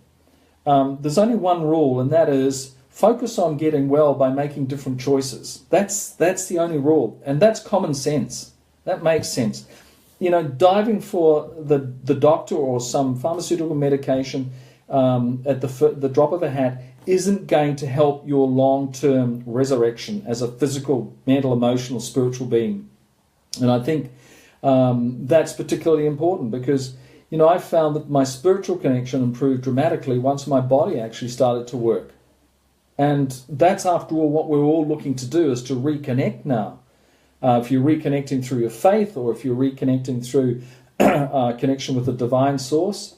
There's only one rule, and that is focus on getting well by making different choices. That's the only rule, and that's common sense. That makes sense. You know, diving for the doctor or some pharmaceutical medication at the drop of a hat isn't going to help your long-term resurrection as a physical, mental, emotional, spiritual being. And I think that's particularly important because, you know, I found that my spiritual connection improved dramatically once my body actually started to work. And that's, after all, what we're all looking to do, is to reconnect now. If you're reconnecting through your faith, or if you're reconnecting through connection with the divine source,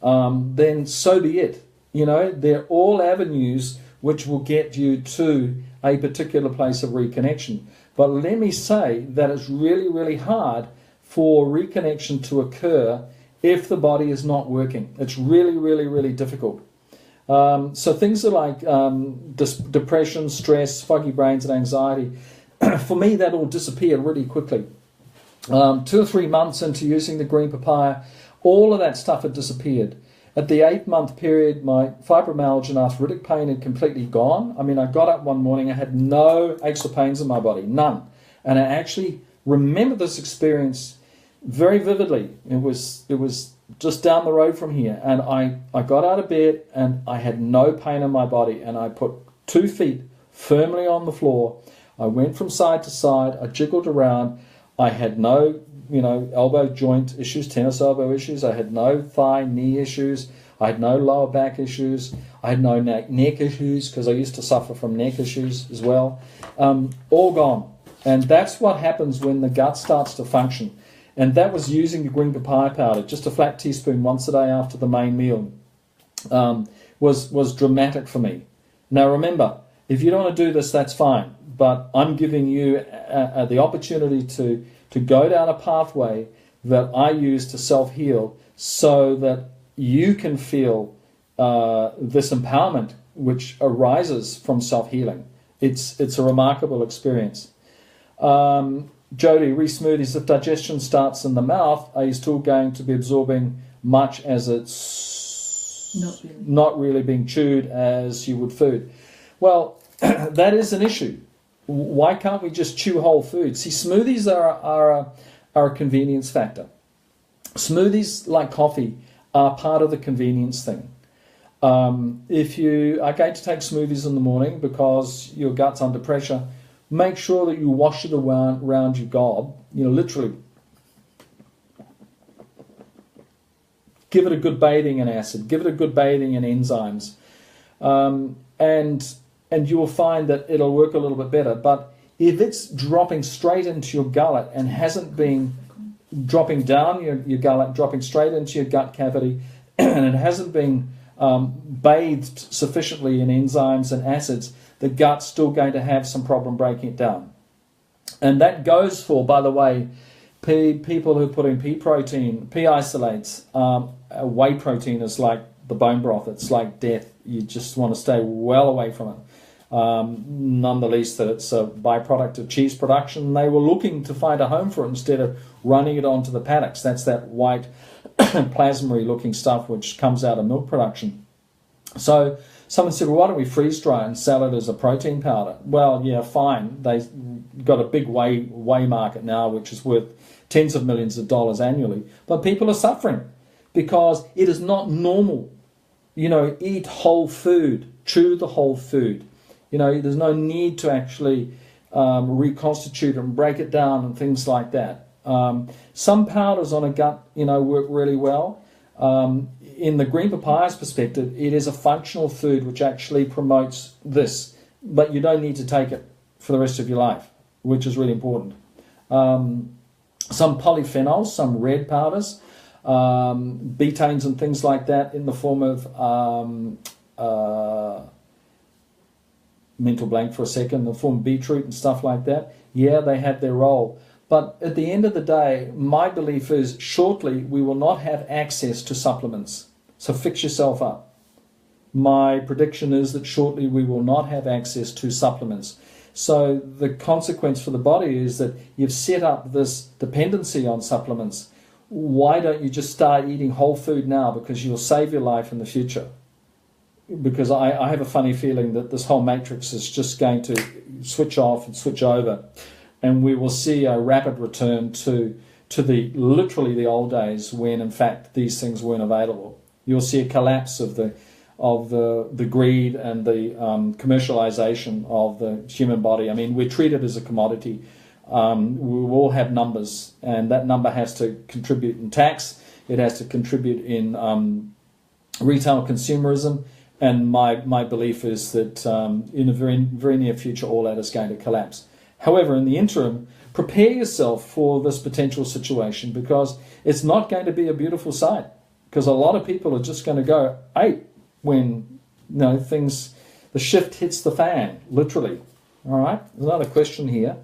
then so be it. You know, they're all avenues which will get you to a particular place of reconnection. But let me say that it's really, really hard for reconnection to occur if the body is not working. It's really, really, really difficult. So things are like depression, stress, foggy brains and anxiety. For me, that all disappeared really quickly. 2 or 3 months into using the green papaya, all of that stuff had disappeared. At the 8-month period, my fibromyalgia and arthritic pain had completely gone. I mean, I got up one morning, I had no aches or pains in my body, none. And I actually remember this experience very vividly. It was just down the road from here, and I got out of bed and I had no pain in my body, and I put 2 feet firmly on the floor. I went from side to side, I jiggled around. I had no, elbow joint issues, tennis elbow issues. I had no thigh, knee issues. I had no lower back issues. I had no neck issues, because I used to suffer from neck issues as well. All gone. And that's what happens when the gut starts to function. And that was using the green papaya powder, just a flat teaspoon once a day after the main meal, was dramatic for me. Now remember, if you don't want to do this, that's fine. But I'm giving you the opportunity to go down a pathway that I use to self-heal, so that you can feel this empowerment which arises from self-healing. It's a remarkable experience. Jody, re-smoothies, if digestion starts in the mouth, are you still going to be absorbing much as it's not really being chewed as you would food? Well, that is an issue. Why can't we just chew whole food? See, smoothies are a convenience factor. Smoothies, like coffee, are part of the convenience thing. If you are going to take smoothies in the morning because your gut's under pressure, make sure that you wash it around your gob. Literally give it a good bathing in acid, give it a good bathing in enzymes, and you will find that it'll work a little bit better. But if it's dropping straight into your gullet and hasn't been dropping down your gullet, dropping straight into your gut cavity, and it hasn't been bathed sufficiently in enzymes and acids, the gut's still going to have some problem breaking it down. And that goes for, by the way, people who put in pea protein, pea isolates. Whey protein is like the bone broth. It's like death. You just want to stay well away from it. None the least that it's a byproduct of cheese production. They were looking to find a home for it instead of running it onto the paddocks. That's that white plasmary looking stuff which comes out of milk production. So someone said, well, why don't we freeze dry and sell it as a protein powder? Well, yeah, fine. They've got a big whey market now which is worth tens of millions of dollars annually. But people are suffering because it is not normal. Eat whole food, chew the whole food. There's no need to actually reconstitute and break it down and things like that. Some powders on a gut, work really well. In the green papaya's perspective, it is a functional food which actually promotes this, but you don't need to take it for the rest of your life, which is really important. Some polyphenols, some red powders, betaines and things like that in the form of mental blank for a second, the form of beetroot and stuff like that. Yeah, they have their role. But at the end of the day, my belief is shortly we will not have access to supplements. So fix yourself up. My prediction is that shortly we will not have access to supplements. So the consequence for the body is that you've set up this dependency on supplements. Why don't you just start eating whole food now? Because you'll save your life in the future. Because I have a funny feeling that this whole matrix is just going to switch off and switch over. And we will see a rapid return to literally the old days when, in fact, these things weren't available. You'll see a collapse of the greed and the commercialization of the human body. I mean, we're treated as a commodity. We all have numbers, and that number has to contribute in tax. It has to contribute in retail consumerism. And my belief is that in a very, very near future, all that is going to collapse. However, in the interim, prepare yourself for this potential situation because it's not going to be a beautiful sight. Because a lot of people are just going to go ape when the shift hits the fan, literally. All right, there's another question here.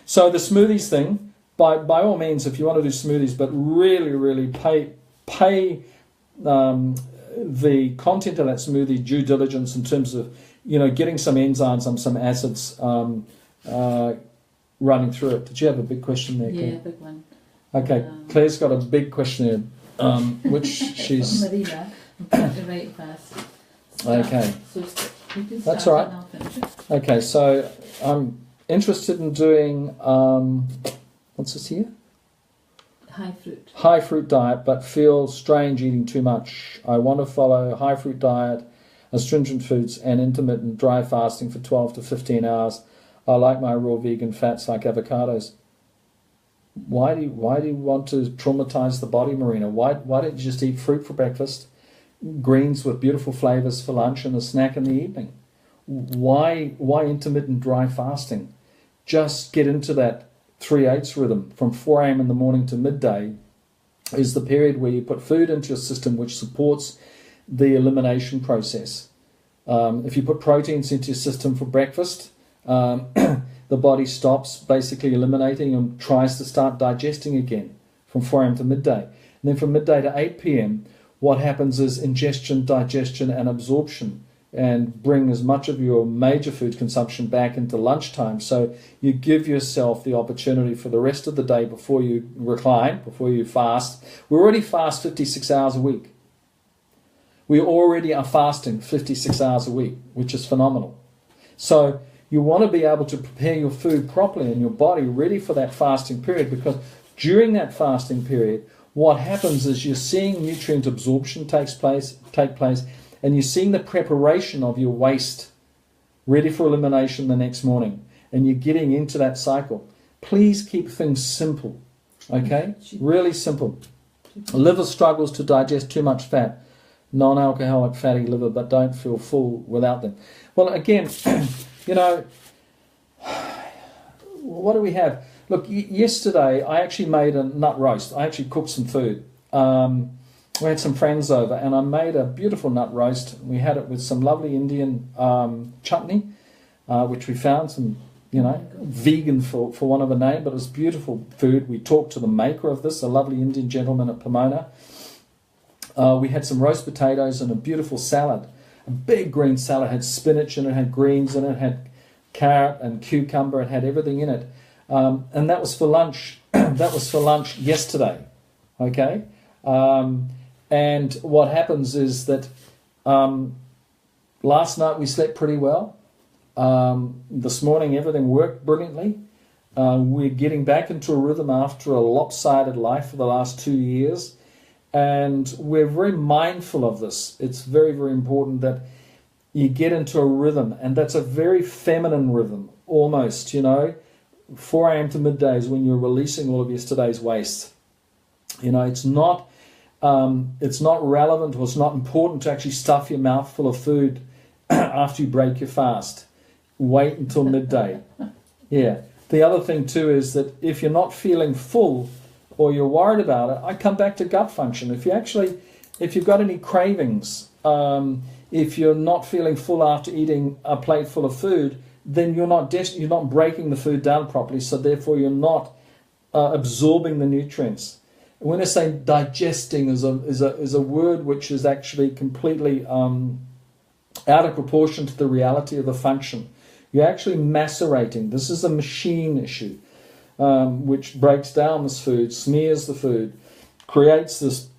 So the smoothies thing, by all means, if you want to do smoothies, but really, really pay the content of that smoothie due diligence in terms of getting some enzymes and some acids running through it. Did you have a big question there, Claire? Yeah, big one. Okay, Claire's got a big question there, which she's... Marina, right fast. Okay. So you can That's start all right. and I'll finish it. Okay, so I'm interested in doing, what's this here? High fruit diet, but feel strange eating too much. I want to follow high fruit diet, astringent foods, and intermittent dry fasting for 12 to 15 hours. I like my raw vegan fats like avocados. Why do you want to traumatize the body, Marina? Why don't you just eat fruit for breakfast, greens with beautiful flavors for lunch, and a snack in the evening? Why intermittent dry fasting? Just get into that 3/8 rhythm. From 4 a.m. in the morning to midday is the period where you put food into your system which supports the elimination process. If you put proteins into your system for breakfast, the body stops basically eliminating and tries to start digesting again from 4 a.m. to midday. And then from midday to 8 p.m., what happens is ingestion, digestion, and absorption and bring as much of your major food consumption back into lunchtime. So you give yourself the opportunity for the rest of the day before you recline, before you fast. We already fast 56 hours a week. We already are fasting 56 hours a week, which is phenomenal. So you want to be able to prepare your food properly and your body ready for that fasting period, because during that fasting period, what happens is you're seeing nutrient absorption take place, and you're seeing the preparation of your waste ready for elimination the next morning, and you're getting into that cycle. Please keep things simple, okay? Really simple. Liver struggles to digest too much fat. Non-alcoholic fatty liver, but don't feel full without them. Well, again, you know, what do we have? Look, yesterday I actually made a nut roast. I actually cooked some food. We had some friends over, and I made a beautiful nut roast. We had it with some lovely Indian chutney, which we found, some, you know, vegan for want of a name, but it was beautiful food. We talked to the maker of this, a lovely Indian gentleman at Pomona. We had some roast potatoes and a beautiful salad, a big green salad. It had spinach in it, had greens in it, had carrot and cucumber. It had everything in it, and that was for lunch. That was for lunch yesterday. Okay, and what happens is that last night we slept pretty well. This morning everything worked brilliantly. We're getting back into a rhythm after a lopsided life for the last 2 years. And we're very mindful of this. It's very, very important that you get into a rhythm, and that's a very feminine rhythm, almost, you know. 4 a.m. to midday is when you're releasing all of yesterday's waste. You know, it's not relevant, or it's not important to actually stuff your mouth full of food after you break your fast. Wait until midday. Yeah. The other thing too is that if you're not feeling full, or you're worried about it, I come back to gut function. If you've got any cravings, if you're not feeling full after eating a plate full of food, then you're not breaking the food down properly. So therefore, you're not absorbing the nutrients. When I say digesting is a word which is actually completely out of proportion to the reality of the function. You're actually macerating. This is a machine issue. Which breaks down this food, smears the food, creates this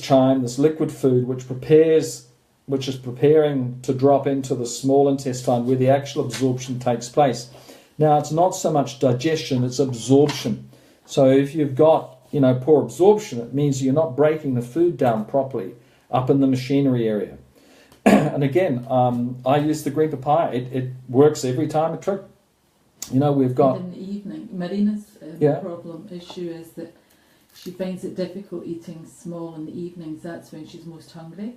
chyme, this liquid food, which is preparing to drop into the small intestine where the actual absorption takes place. Now, it's not so much digestion, it's absorption. So if you've got, you know, poor absorption, it means you're not breaking the food down properly up in the machinery area. And again, I use the green papaya. It works every time a trick. You know, we've got... In the evening, Marina's issue is that she finds it difficult eating small in the evenings. That's when she's most hungry,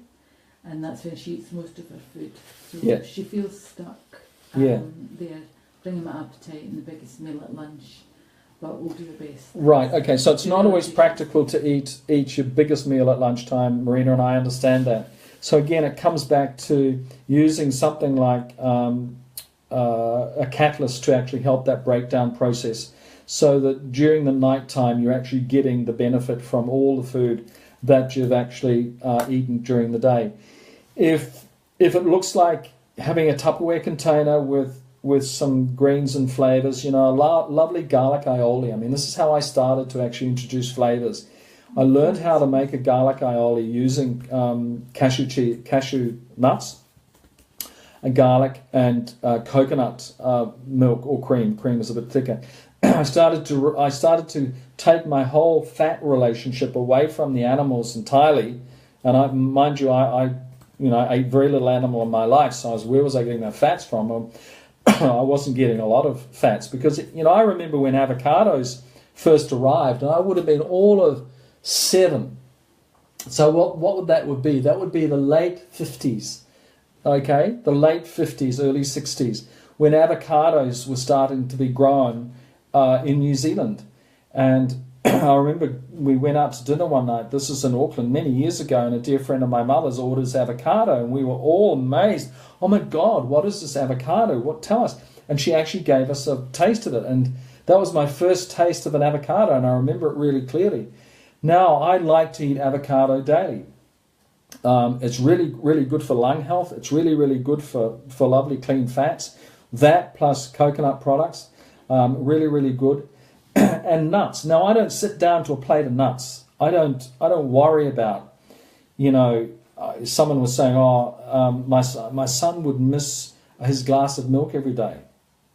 and that's when she eats most of her food. So she feels stuck there, bringing my appetite in the biggest meal at lunch, but we'll do the best. Right, okay, so it's not always practical to eat your biggest meal at lunchtime, Marina, and I understand that. So again, it comes back to using something like... a catalyst to actually help that breakdown process, so that during the night time you're actually getting the benefit from all the food that you've actually eaten during the day. If it looks like having a Tupperware container with some greens and flavors, you know, lovely garlic aioli. I mean, this is how I started to actually introduce flavors. I learned how to make a garlic aioli using cashew nuts, garlic and coconut milk or cream. Cream is a bit thicker. I started to take my whole fat relationship away from the animals entirely, and I ate very little animal in my life. So where was I getting that fats from? I wasn't getting a lot of fats because I remember when avocados first arrived, and I would have been all of 7. So what would that be? That would be the late 50s. Okay, the late 50s, early 60s, when avocados were starting to be grown in New Zealand. And I remember we went out to dinner one night, this was in Auckland many years ago, and a dear friend of my mother's orders avocado, and we were all amazed. Oh my God, what is this avocado? Tell us. And she actually gave us a taste of it, and that was my first taste of an avocado, and I remember it really clearly. Now, I like to eat avocado daily. It's really, really good for lung health. It's really, really good for lovely clean fats. That plus coconut products, really, really good. And nuts. Now, I don't sit down to a plate of nuts. I don't worry about, someone was saying, my son would miss his glass of milk every day.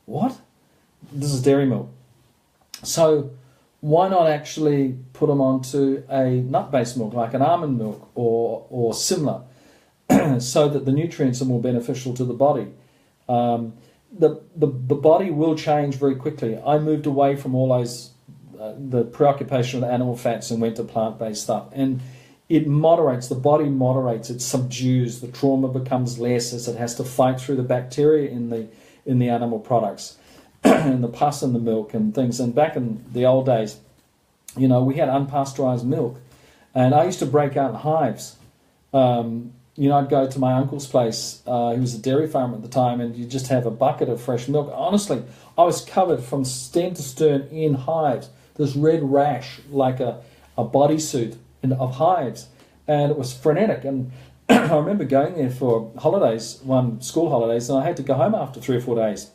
What? This is dairy milk. So why not actually put them onto a nut-based milk, like an almond milk or similar, so that the nutrients are more beneficial to the body? The body will change very quickly. I moved away from all those, the preoccupation with animal fats and went to plant-based stuff. And it moderates, the body moderates, it subdues, the trauma becomes less as it has to fight through the bacteria in the animal products and the pus in the milk and things. And back in the old days, we had unpasteurized milk, and I used to break out in hives. I'd go to my uncle's place, he was a dairy farmer at the time, and you just have a bucket of fresh milk. Honestly, I was covered from stem to stern in hives, this red rash like a bodysuit of hives, and it was frenetic. And I remember going there for holidays, school holidays, and I had to go home after 3 or 4 days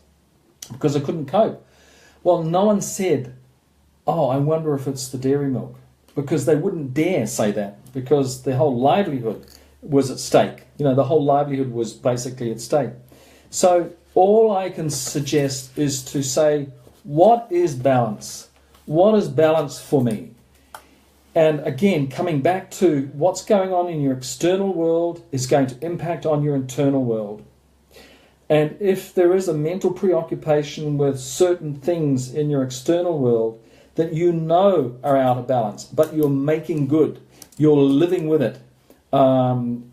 because I couldn't cope. Well, no one said, oh, I wonder if it's the dairy milk, because they wouldn't dare say that, because their whole livelihood was at stake. The whole livelihood was basically at stake. So all I can suggest is to say, what is balance? What is balance for me? And again, coming back to what's going on in your external world is going to impact on your internal world. And if there is a mental preoccupation with certain things in your external world that are out of balance, but you're making good, you're living with it.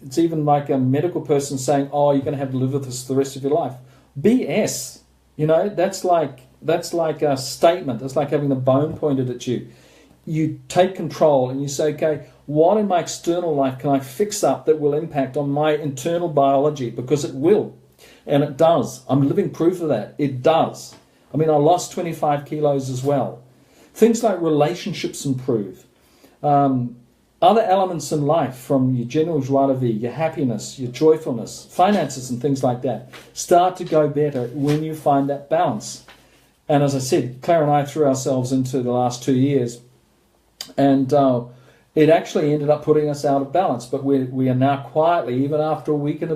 It's even like a medical person saying, oh, you're going to have to live with this the rest of your life. BS. That's like a statement. That's like having the bone pointed at you. You take control and you say, okay, what in my external life can I fix up that will impact on my internal biology? Because it will. And it does. I'm living proof of that. It does. I mean, I lost 25 kilos as well. Things like relationships improve. Other elements in life, from your general joie de vivre, your happiness, your joyfulness, finances and things like that, start to go better when you find that balance. And as I said, Claire and I threw ourselves into the last 2 years, and it actually ended up putting us out of balance. But we are now quietly, even after a week and a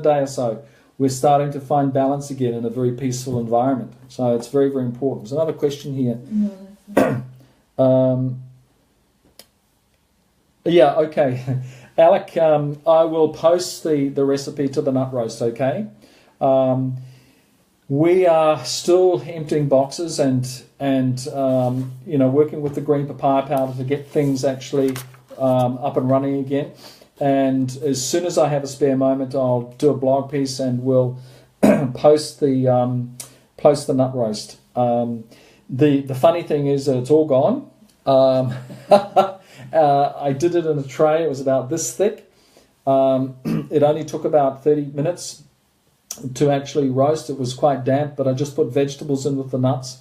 day or so, we're starting to find balance again in a very peaceful environment. So it's very, very important. There's another question here. No, yeah, okay. Alec, I will post the recipe to the nut roast, okay? We are still emptying boxes and working with the green papaya powder to get things actually up and running again. And as soon as I have a spare moment, I'll do a blog piece and we'll post the nut roast. The funny thing is that it's all gone. I did it in a tray. It was about this thick. It only took about 30 minutes to actually roast. It was quite damp, but I just put vegetables in with the nuts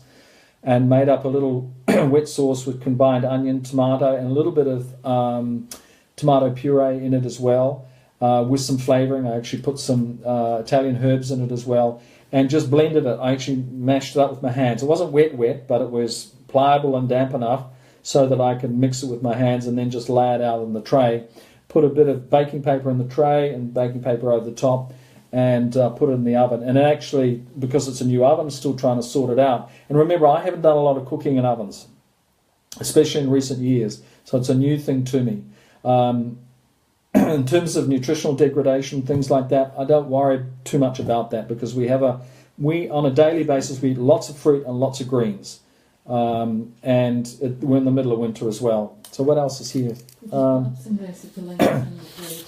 and made up a little wet sauce with combined onion, tomato, and a little bit of tomato puree in it as well, with some flavoring. I actually put some Italian herbs in it as well, and just blended it. I actually mashed it up with my hands. It wasn't wet, but it was pliable and damp enough so that I could mix it with my hands and then just lay it out in the tray. Put a bit of baking paper in the tray and baking paper over the top, and put it in the oven. And actually, because it's a new oven, I'm still trying to sort it out. And remember, I haven't done a lot of cooking in ovens, especially in recent years, so it's a new thing to me. In terms of nutritional degradation, things like that, I don't worry too much about that, because we on a daily basis, we eat lots of fruit and lots of greens. We're in the middle of winter as well. So what else is here? Some recipe links in the page.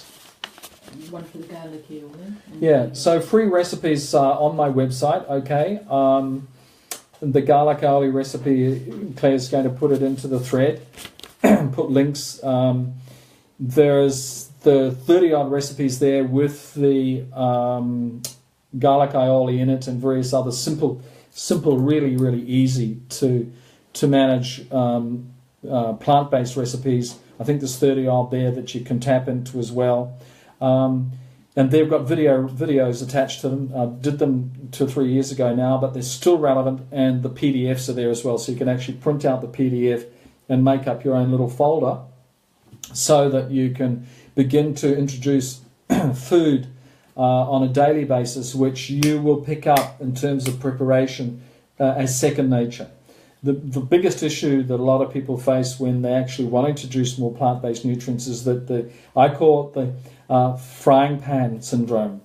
One for the garlic oil. Yeah, so free recipes on my website, okay. The garlic aioli recipe, Claire's going to put it into the thread, put links. There's the 30-odd recipes there with the garlic aioli in it and various other simple, really, really easy to manage plant-based recipes. I think there's 30 odd there that you can tap into as well. And they've got videos attached to them. I did them 2 or 3 years ago now, but they're still relevant, and the PDFs are there as well. So you can actually print out the PDF and make up your own little folder so that you can begin to introduce food on a daily basis, which you will pick up in terms of preparation as second nature. The biggest issue that a lot of people face when they actually want to introduce more plant-based nutrients is that I call it the frying pan syndrome,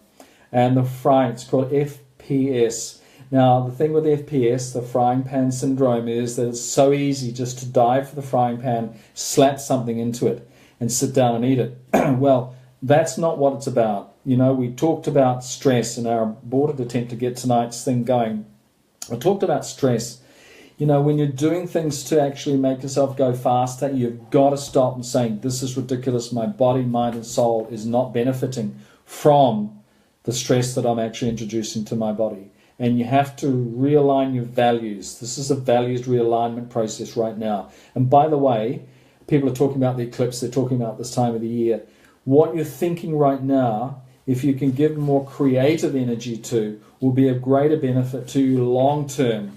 and it's called FPS. Now, the thing with FPS, the frying pan syndrome, is that it's so easy just to dive for the frying pan, slap something into it, and sit down and eat it. Well, that's not what it's about. You know, we talked about stress in our aborted attempt to get tonight's thing going. I talked about stress. You know, when you're doing things to actually make yourself go faster, you've got to stop and saying, this is ridiculous. My body, mind, and soul is not benefiting from the stress that I'm actually introducing to my body. And you have to realign your values. This is a values realignment process right now. And by the way, people are talking about the eclipse. They're talking about this time of the year. What you're thinking right now, if you can give more creative energy to, will be of greater benefit to you long term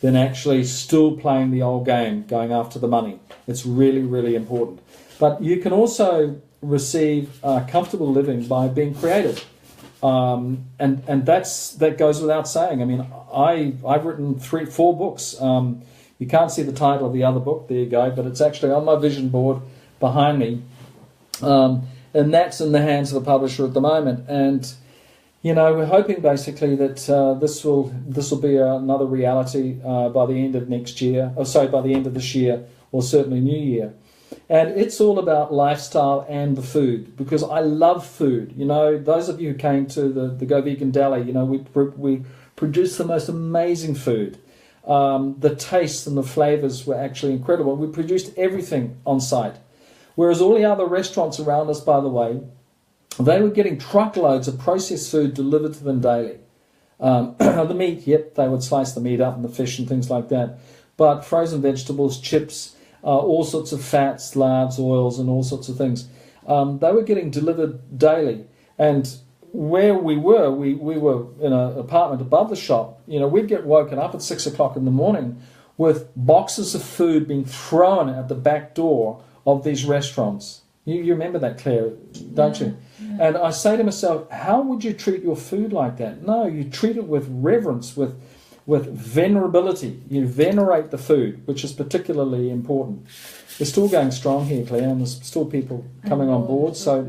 than actually still playing the old game, going after the money. It's really, really important. But you can also receive comfortable living by being creative. And that goes without saying. I mean, I've written 4 books. You can't see the title of the other book, there you go, but it's actually on my vision board behind me. And that's in the hands of the publisher at the moment. And you know, we're hoping basically that this will be another reality by the end of next year, by the end of this year, or certainly New Year. And it's all about lifestyle and the food, because I love food. You know, those of you who came to the Go Vegan Deli, you know, we produced the most amazing food. The tastes and the flavors were actually incredible. We produced everything on site. Whereas all the other restaurants around us, by the way, they were getting truckloads of processed food delivered to them daily. The meat, yep, they would slice the meat up and the fish and things like that. But frozen vegetables, chips, all sorts of fats, lards, oils, and all sorts of things. They were getting delivered daily. And where we were in an apartment above the shop. You know, we'd get woken up at 6 o'clock in the morning with boxes of food being thrown at the back door of these restaurants. You remember that, Claire, don't you? Yeah. And I say to myself, how would you treat your food like that? No, you treat it with reverence, with venerability. You venerate the food, which is particularly important. We're still going strong here, Claire, and there's still people coming on board. So,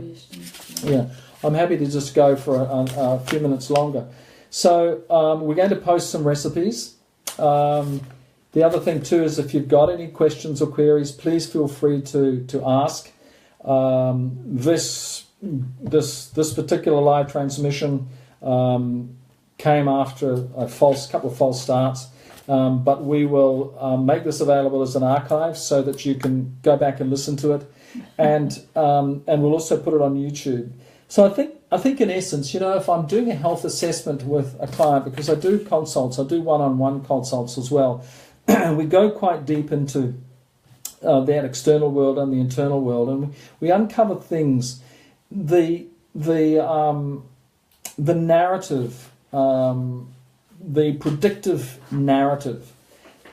yeah, I'm happy to just go for a few minutes longer. So we're going to post some recipes. The other thing, too, is if you've got any questions or queries, please feel free to ask. This particular live transmission came after a couple of false starts, but we will make this available as an archive so that you can go back and listen to it, and we'll also put it on YouTube. So I think in essence, you know, if I'm doing a health assessment with a client, because I do consults, I do one-on-one consults as well, we go quite deep into that external world and the internal world, and we uncover things, the narrative, the predictive narrative.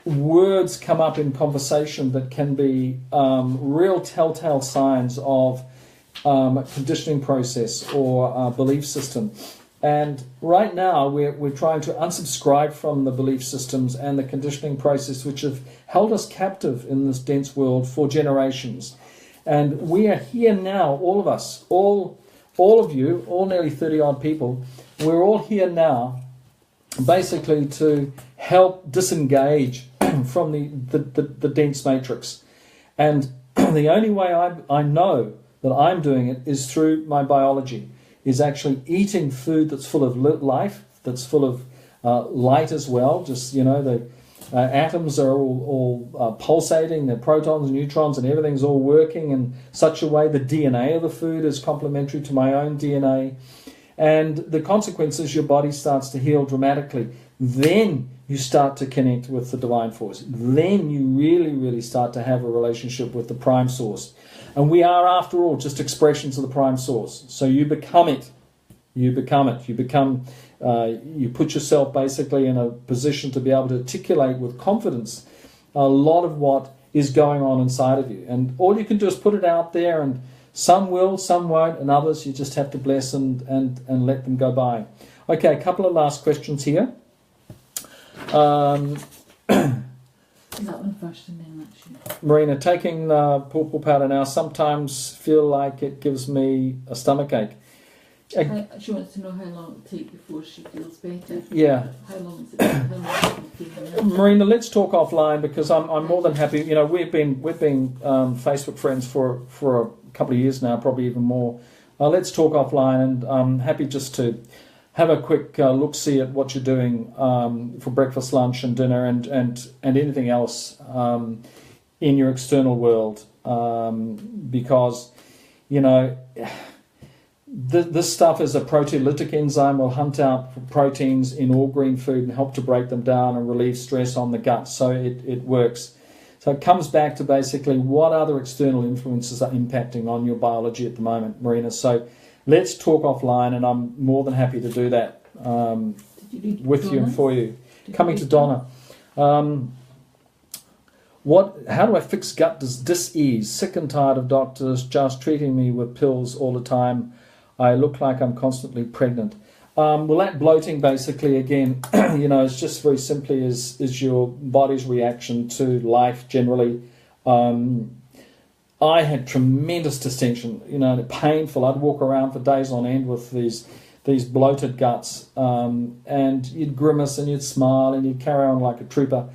Words come up in conversation that can be real telltale signs of conditioning process or belief system. And right now we're trying to unsubscribe from the belief systems and the conditioning process which have held us captive in this dense world for generations. And we are here now, all of us, all of you, all nearly 30 odd people, we're all here now basically to help disengage from the dense matrix. And the only way I know that I'm doing it is through my biology, is actually eating food that's full of life, that's full of light as well. Just, you know, the atoms are all pulsating, the protons, neutrons, and everything's all working in such a way. The DNA of the food is complementary to my own DNA. And the consequence is your body starts to heal dramatically. Then you start to connect with the divine force. Then you really, really start to have a relationship with the prime source. And we are, after all, just expressions of the prime source. So you become it. You become it. You become, you put yourself basically in a position to be able to articulate with confidence a lot of what is going on inside of you. And all you can do is put it out there, and some will, some won't, and others you just have to bless and let them go by. Okay, a couple of last questions here. That one first and then actually. Marina, taking pawpaw powder now, sometimes feel like it gives me a stomachache. She wants to know how long it will take before she feels better. Yeah. How long is it? How long is it? Marina, let's talk offline, because I'm more than happy. You know, we've been Facebook friends for a couple of years now, probably even more. Let's talk offline, and I'm happy just to have a quick look-see at what you're doing for breakfast, lunch and dinner, and anything else in your external world, because, you know, this stuff is a proteolytic enzyme, will hunt out proteins in all green food and help to break them down and relieve stress on the gut, so it works. So it comes back to basically what other external influences are impacting on your biology at the moment, Marina. So let's talk offline, and I'm more than happy to do that with you and for you. Coming to Donna. How do I fix gut dis-ease? Sick and tired of doctors just treating me with pills all the time. I look like I'm constantly pregnant. Well, that bloating basically, again, you know, it's just very simply is your body's reaction to life generally. I had tremendous distension, you know, painful. I'd walk around for days on end with these bloated guts, and you'd grimace and you'd smile and you'd carry on like a trooper.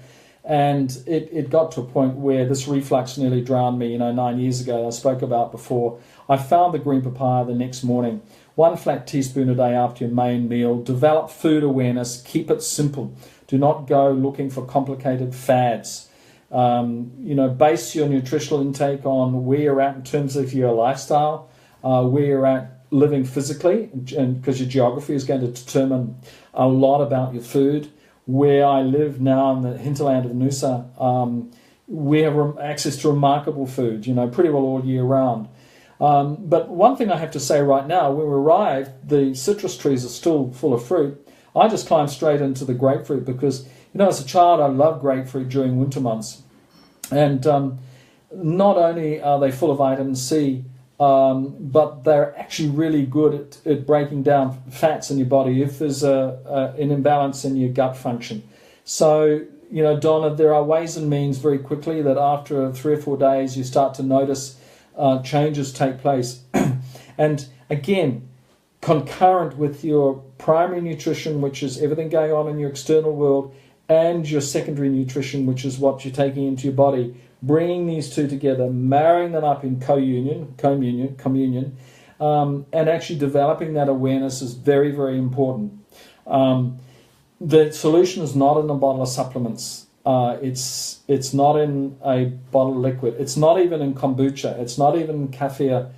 And it got to a point where this reflux nearly drowned me, you know, 9 years ago, I spoke about before. I found the green papaya the next morning. 1 flat teaspoon a day after your main meal. Develop food awareness. Keep it simple. Do not go looking for complicated fads. You know, base your nutritional intake on where you're at in terms of your lifestyle, where you're at living physically, and because your geography is going to determine a lot about your food. Where I live now in the hinterland of Noosa, we have access to remarkable food, you know, pretty well all year round. But one thing I have to say right now, when we arrived, the citrus trees are still full of fruit. I just climbed straight into the grapefruit because, you know, as a child I loved grapefruit during winter months. And not only are they full of vitamin C, but they're actually really good at breaking down fats in your body if there's an imbalance in your gut function. So, you know, Donna, there are ways and means very quickly that after 3 or 4 days you start to notice changes take place. And again, concurrent with your primary nutrition, which is everything going on in your external world, and your secondary nutrition, which is what you're taking into your body, bringing these two together, marrying them up in communion, and actually developing that awareness is very, very important. The solution is not in a bottle of supplements. It's not in a bottle of liquid. It's not even in kombucha. It's not even in kefir,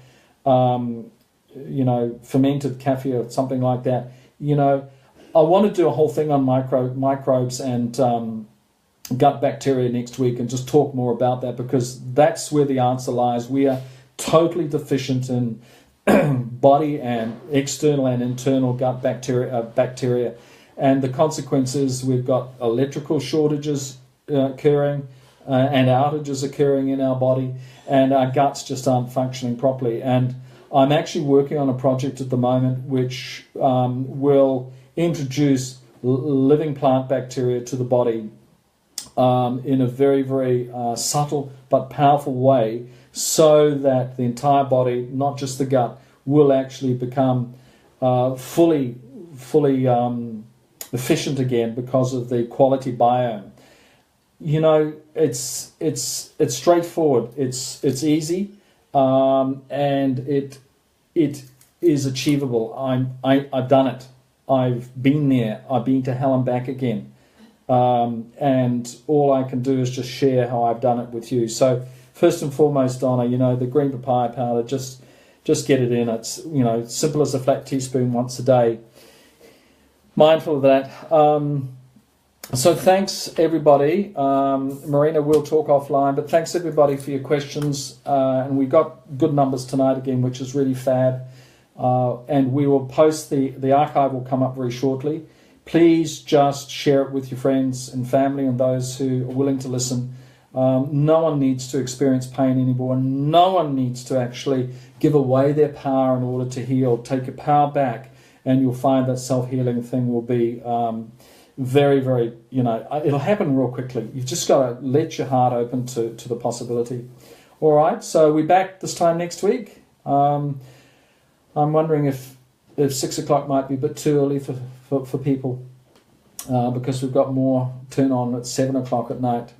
you know, fermented kefir or something like that. You know, I want to do a whole thing on microbes and gut bacteria next week and just talk more about that, because that's where the answer lies. We are totally deficient in body and external and internal gut bacteria. And the consequence is we've got electrical shortages occurring and outages occurring in our body, and our guts just aren't functioning properly. And I'm actually working on a project at the moment which will introduce living plant bacteria to the body in a very, very subtle but powerful way, so that the entire body, not just the gut, will actually become fully efficient again because of the quality biome. You know, it's straightforward. It's easy, and it is achievable. I've done it. I've been there. I've been to hell and back again. And all I can do is just share how I've done it with you. So first and foremost, Donna, you know, the green papaya powder, just get it in. It's, you know, simple as a flat teaspoon once a day. Mindful of that. So thanks everybody. Marina, we'll talk offline, but thanks everybody for your questions. And we got good numbers tonight again, which is really fab. And we will post the archive will come up very shortly. Please just share it with your friends and family and those who are willing to listen. No one needs to experience pain anymore. No one needs to actually give away their power in order to heal. Take your power back, and you'll find that self-healing thing will be very, very, it'll happen real quickly. You've just got to let your heart open to the possibility. All right, so we're back this time next week. I'm wondering if 6 o'clock might be a bit too early for people because we've got more turn on at 7 o'clock at night,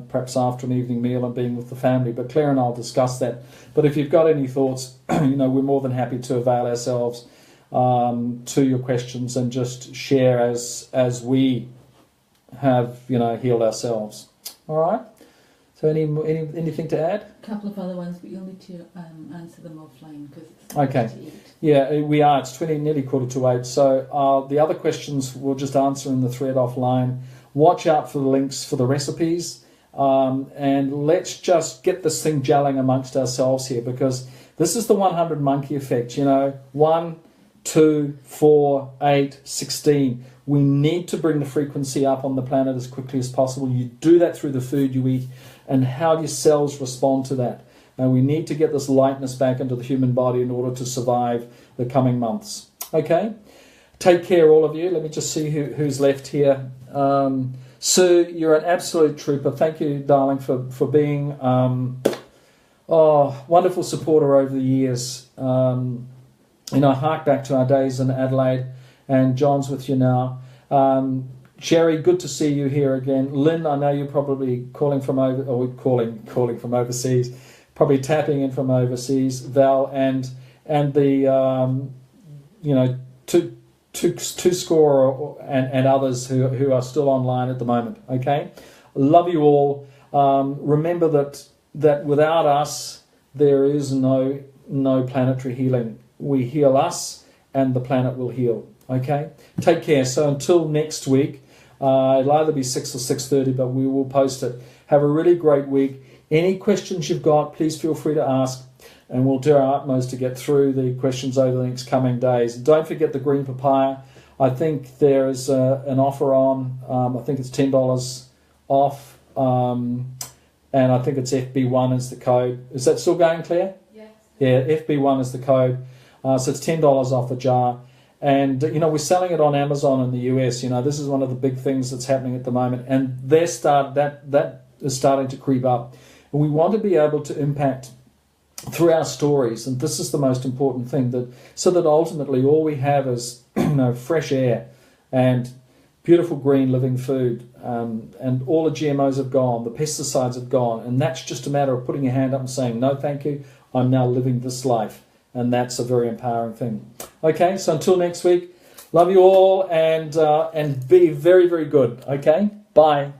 perhaps after an evening meal and being with the family. But Claire and I'll discuss that. But if you've got any thoughts, we're more than happy to avail ourselves to your questions and just share as we have healed ourselves. All right. So anything to add? A couple of other ones, but you'll need to answer them offline because it's okay. 8. Yeah, we are. It's nearly 7:45. So the other questions we'll just answer in the thread offline. Watch out for the links for the recipes, and let's just get this thing gelling amongst ourselves here, because this is the 100 monkey effect. 1, 2, 4, 8, 16. We need to bring the frequency up on the planet as quickly as possible. You do that through the food you eat and how your cells respond to that. And we need to get this lightness back into the human body in order to survive the coming months. Okay? Take care, all of you. Let me just see who's left here. Sue, you're an absolute trooper. Thank you, darling, for being wonderful supporter over the years. Hark back to our days in Adelaide, and John's with you now. Sherry, good to see you here again. Lynn, I know you're probably calling from calling from overseas, probably tapping in from overseas. Val and the two score and others who are still online at the moment. Okay, love you all. Remember that without us there is no planetary healing. We heal us, and the planet will heal. Okay? Take care. So until next week, it'll either be 6 or 6:30, but we will post it. Have a really great week. Any questions you've got, please feel free to ask, and we'll do our utmost to get through the questions over the next coming days. Don't forget the green papaya. I think there is an offer on. I think it's $10 off, and I think it's FB1 is the code. Is that still going, Claire? Yes. Yeah, FB1 is the code. So it's $10 off the jar. And, we're selling it on Amazon in the US. This is one of the big things that's happening at the moment. And that is starting to creep up. And we want to be able to impact through our stories. And this is the most important thing, so that ultimately all we have is, fresh air and beautiful green living food. And all the GMOs have gone. The pesticides have gone. And that's just a matter of putting your hand up and saying, no, thank you. I'm now living this life. And that's a very empowering thing. Okay, so until next week, love you all, and be very, very good. Okay, bye.